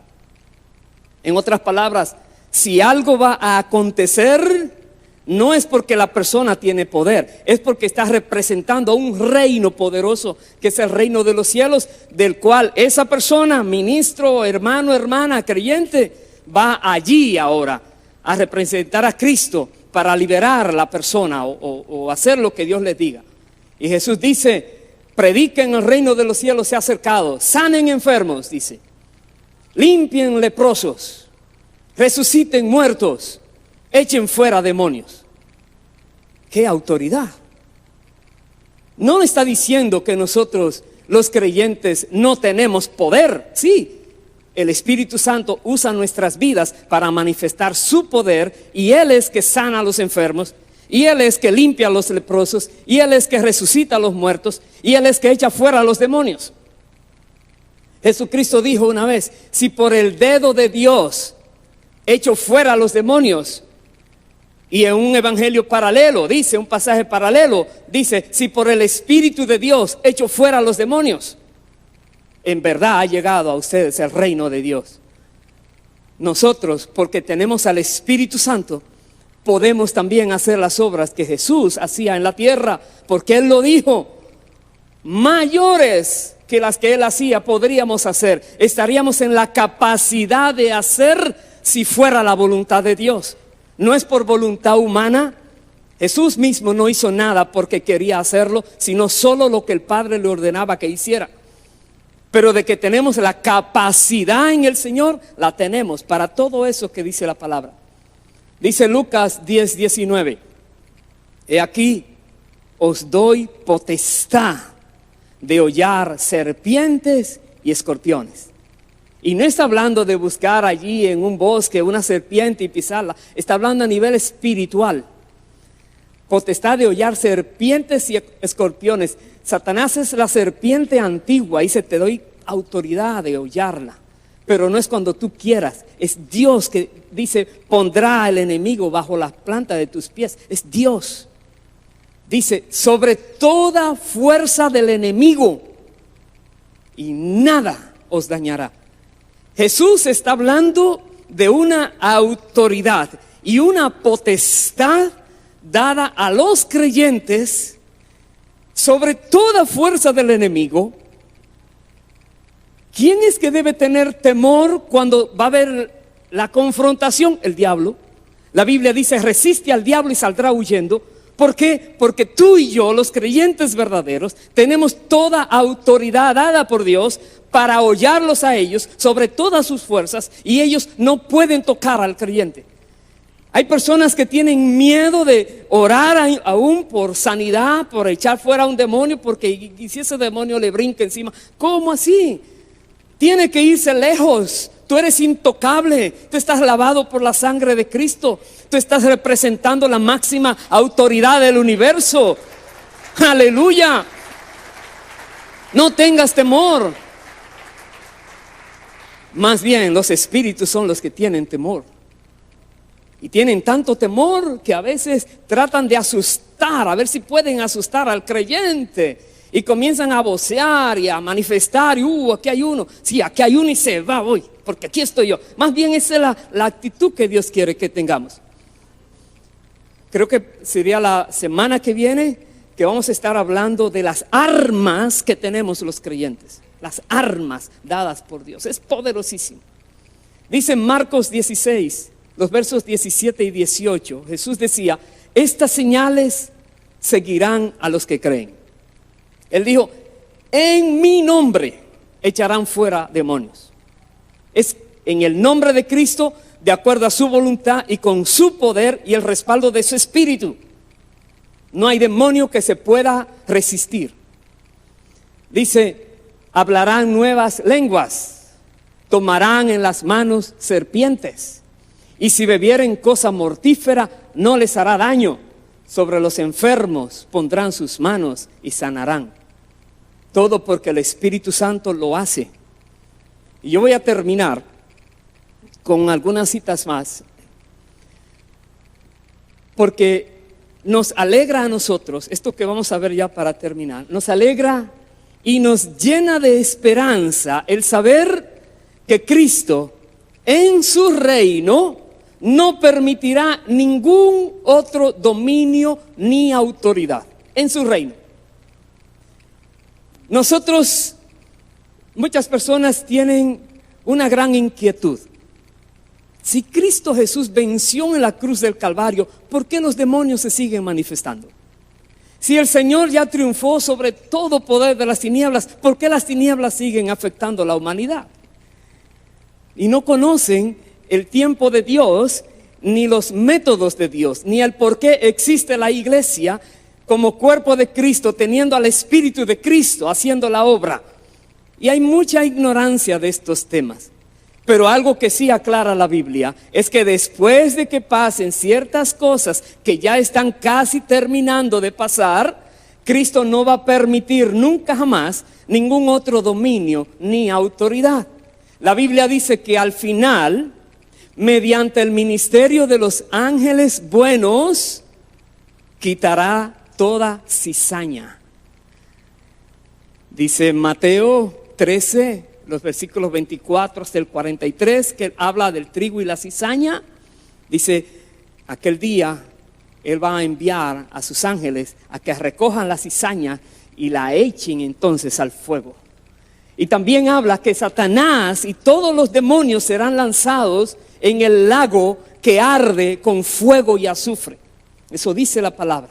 En otras palabras, si algo va a acontecer, no es porque la persona tiene poder, es porque está representando a un reino poderoso, que es el reino de los cielos, del cual esa persona, ministro, hermano, hermana, creyente, va allí ahora a representar a Cristo para liberar a la persona o hacer lo que Dios les diga. Y Jesús dice, prediquen el reino de los cielos se ha acercado, sanen enfermos, dice, limpien leprosos, resuciten muertos, echen fuera demonios. ¡Qué autoridad! No está diciendo que nosotros, los creyentes, no tenemos poder. Sí, el Espíritu Santo usa nuestras vidas para manifestar su poder, y Él es que sana a los enfermos, y Él es que limpia a los leprosos, y Él es que resucita a los muertos, y Él es que echa fuera a los demonios. Jesucristo dijo una vez, si por el dedo de Dios echo fuera a los demonios, y en un evangelio paralelo, dice, un pasaje paralelo, dice, si por el Espíritu de Dios echo fuera a los demonios, en verdad ha llegado a ustedes el reino de Dios. nosotros, porque tenemos al Espíritu Santo, podemos también hacer las obras que Jesús hacía en la tierra, porque Él lo dijo: mayores que las que Él hacía podríamos hacer. Estaríamos en la capacidad de hacer si fuera la voluntad de Dios. No es por voluntad humana. Jesús mismo no hizo nada porque quería hacerlo, sino solo lo que el Padre le ordenaba que hiciera. Pero de que tenemos la capacidad en el Señor, la tenemos para todo eso que dice la palabra. Dice Lucas 10:19: he aquí, os doy potestad de hollar serpientes y escorpiones. Y no está hablando de buscar allí en un bosque una serpiente y pisarla. Está hablando a nivel espiritual. Potestad de hollar serpientes y escorpiones. Satanás es la serpiente antigua y se te doy autoridad de hollarla. Pero no es cuando tú quieras. Es Dios que dice: pondrá al enemigo bajo la planta de tus pies. Es Dios. Dice: sobre toda fuerza del enemigo, y nada os dañará. Jesús está hablando de una autoridad y una potestad dada a los creyentes sobre toda fuerza del enemigo. ¿Quién es que debe tener temor cuando va a haber la confrontación? El diablo. La Biblia dice: resiste al diablo y saldrá huyendo. ¿Por qué? Porque tú y yo, los creyentes verdaderos, tenemos toda autoridad dada por Dios para hollarlos a ellos sobre todas sus fuerzas, y ellos no pueden tocar al creyente. Hay personas que tienen miedo de orar aún por sanidad, por echar fuera a un demonio, porque si ese demonio le brinca encima. ¿Cómo así? Tiene que irse lejos. Tú eres intocable, tú estás lavado por la sangre de Cristo, tú estás representando la máxima autoridad del universo. Aleluya. No tengas temor. Más bien, los espíritus son los que tienen temor. Y tienen tanto temor que a veces tratan de asustar, a ver si pueden asustar al creyente. Y comienzan a vocear y a manifestar, y aquí hay uno, sí, aquí hay uno y se va hoy, porque aquí estoy yo. Más bien esa es la actitud que Dios quiere que tengamos. Creo que sería la semana que viene que vamos a estar hablando de las armas que tenemos los creyentes. Las armas dadas por Dios, es poderosísimo. Dice Marcos 16, los versos 17 y 18, Jesús decía: estas señales seguirán a los que creen. Él dijo: en mi nombre echarán fuera demonios. Es en el nombre de Cristo, de acuerdo a su voluntad y con su poder y el respaldo de su espíritu. No hay demonio que se pueda resistir. Dice: hablarán nuevas lenguas, tomarán en las manos serpientes, y si bebieren cosa mortífera no les hará daño. Sobre los enfermos pondrán sus manos y sanarán. Todo porque el Espíritu Santo lo hace. Y yo voy a terminar con algunas citas más, porque nos alegra a nosotros, esto que vamos a ver ya para terminar, nos alegra y nos llena de esperanza el saber que Cristo en su reino no permitirá ningún otro dominio ni autoridad en su reino. Nosotros, muchas personas tienen una gran inquietud. Si Cristo Jesús venció en la cruz del Calvario, ¿por qué los demonios se siguen manifestando? Si el Señor ya triunfó sobre todo poder de las tinieblas, ¿por qué las tinieblas siguen afectando a la humanidad? Y no conocen el tiempo de Dios, ni los métodos de Dios, ni el por qué existe la iglesia como cuerpo de Cristo, teniendo al Espíritu de Cristo haciendo la obra. Y hay mucha ignorancia de estos temas. Pero algo que sí aclara la Biblia es que después de que pasen ciertas cosas que ya están casi terminando de pasar, Cristo no va a permitir nunca jamás ningún otro dominio ni autoridad. La Biblia dice que al final, mediante el ministerio de los ángeles buenos, quitará toda cizaña. Dice Mateo 13, los versículos 24 hasta el 43, que habla del trigo y la cizaña. Dice, aquel día Él va a enviar a sus ángeles a que recojan la cizaña y la echen entonces al fuego. Y también habla que Satanás y todos los demonios serán lanzados en el lago que arde con fuego y azufre. Eso dice la palabra.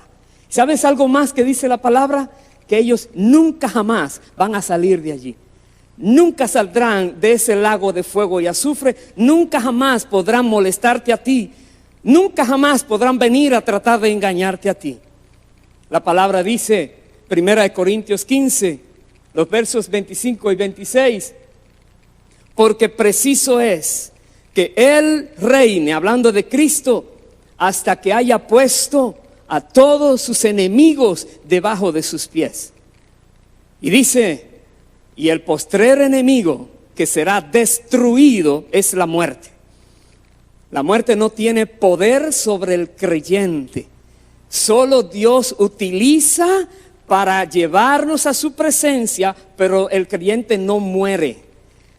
¿Sabes algo más que dice la palabra? Que ellos nunca jamás van a salir de allí. Nunca saldrán de ese lago de fuego y azufre. Nunca jamás podrán molestarte a ti. Nunca jamás podrán venir a tratar de engañarte a ti. La palabra dice, 1 Corintios 15, los versos 25 y 26, porque preciso es que Él reine, hablando de Cristo, hasta que haya puesto a todos sus enemigos debajo de sus pies. Y dice, y el postrer enemigo que será destruido es la muerte. La muerte no tiene poder sobre el creyente. Solo Dios utiliza para llevarnos a su presencia, pero el creyente no muere.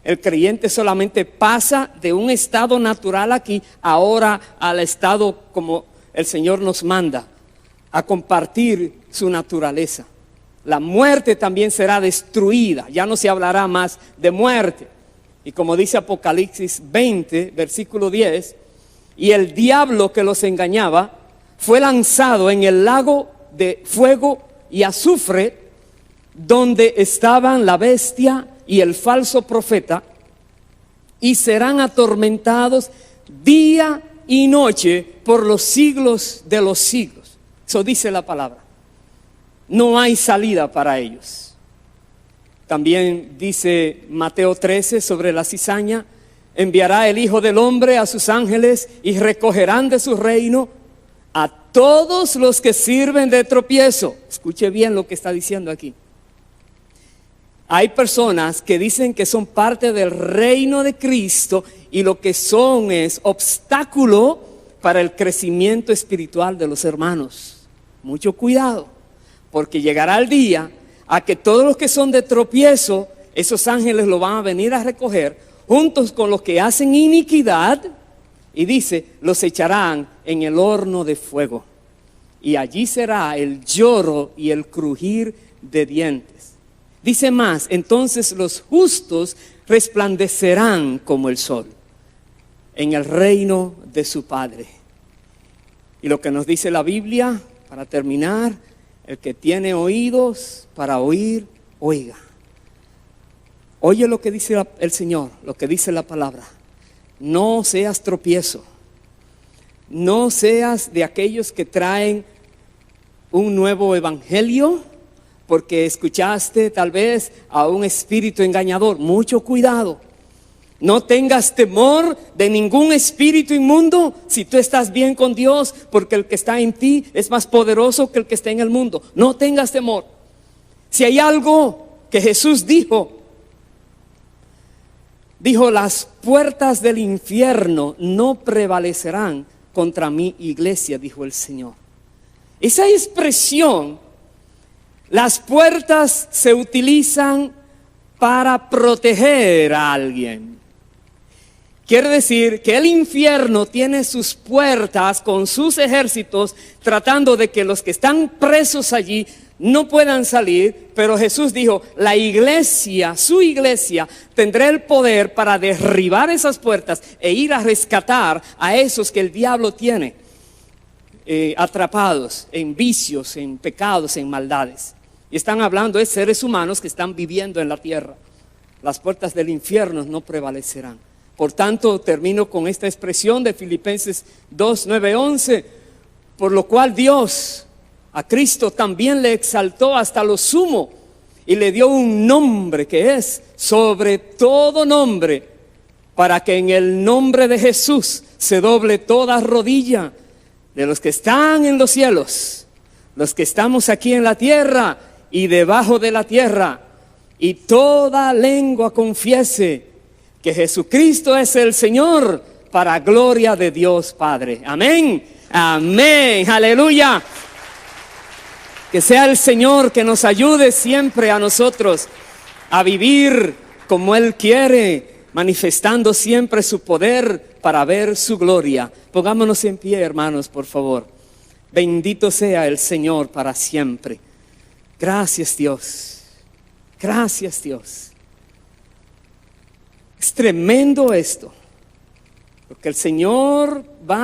El creyente solamente pasa de un estado natural aquí, ahora al estado como el Señor nos manda, a compartir su naturaleza. La muerte también será destruida, ya no se hablará más de muerte. Y como dice Apocalipsis 20, versículo 10, y el diablo que los engañaba fue lanzado en el lago de fuego y azufre, donde estaban la bestia y el falso profeta, y serán atormentados día y noche por los siglos de los siglos. Eso dice la palabra. No hay salida para ellos. También dice Mateo 13 sobre la cizaña, enviará el Hijo del Hombre a sus ángeles y recogerán de su reino a todos los que sirven de tropiezo. Escuche bien lo que está diciendo aquí. Hay personas que dicen que son parte del reino de Cristo y lo que son es obstáculo para el crecimiento espiritual de los hermanos. Mucho cuidado, porque llegará el día a que todos los que son de tropiezo, esos ángeles lo van a venir a recoger juntos con los que hacen iniquidad, y dice, los echarán en el horno de fuego, y allí será el lloro y el crujir de dientes. Dice más, entonces los justos resplandecerán como el sol en el reino de su Padre. Y lo que nos dice la Biblia, para terminar, el que tiene oídos para oír, oiga. Oye lo que dice el Señor, lo que dice la palabra. No seas tropiezo. No seas de aquellos que traen un nuevo evangelio porque escuchaste tal vez a un espíritu engañador. Mucho cuidado. No tengas temor de ningún espíritu inmundo si tú estás bien con Dios, porque el que está en ti es más poderoso que el que está en el mundo. No tengas temor. Si hay algo que Jesús dijo, las puertas del infierno no prevalecerán contra mi iglesia, dijo el Señor. Esa expresión, las puertas se utilizan para proteger a alguien. Quiere decir que el infierno tiene sus puertas con sus ejércitos tratando de que los que están presos allí no puedan salir, pero Jesús dijo, la iglesia, su iglesia, tendrá el poder para derribar esas puertas e ir a rescatar a esos que el diablo tiene atrapados en vicios, en pecados, en maldades. Y están hablando de seres humanos que están viviendo en la tierra. Las puertas del infierno no prevalecerán. Por tanto, termino con esta expresión de Filipenses 2, 9, 11, por lo cual Dios a Cristo también le exaltó hasta lo sumo y le dio un nombre que es sobre todo nombre, para que en el nombre de Jesús se doble toda rodilla de los que están en los cielos, los que estamos aquí en la tierra y debajo de la tierra, y toda lengua confiese que Jesucristo es el Señor, para gloria de Dios Padre. Amén, amén, aleluya. Que sea el Señor que nos ayude siempre a nosotros a vivir como Él quiere, manifestando siempre su poder para ver su gloria. Pongámonos en pie, hermanos, por favor. Bendito sea el Señor para siempre. Gracias, Dios. Gracias, Dios. Es tremendo esto, porque el Señor va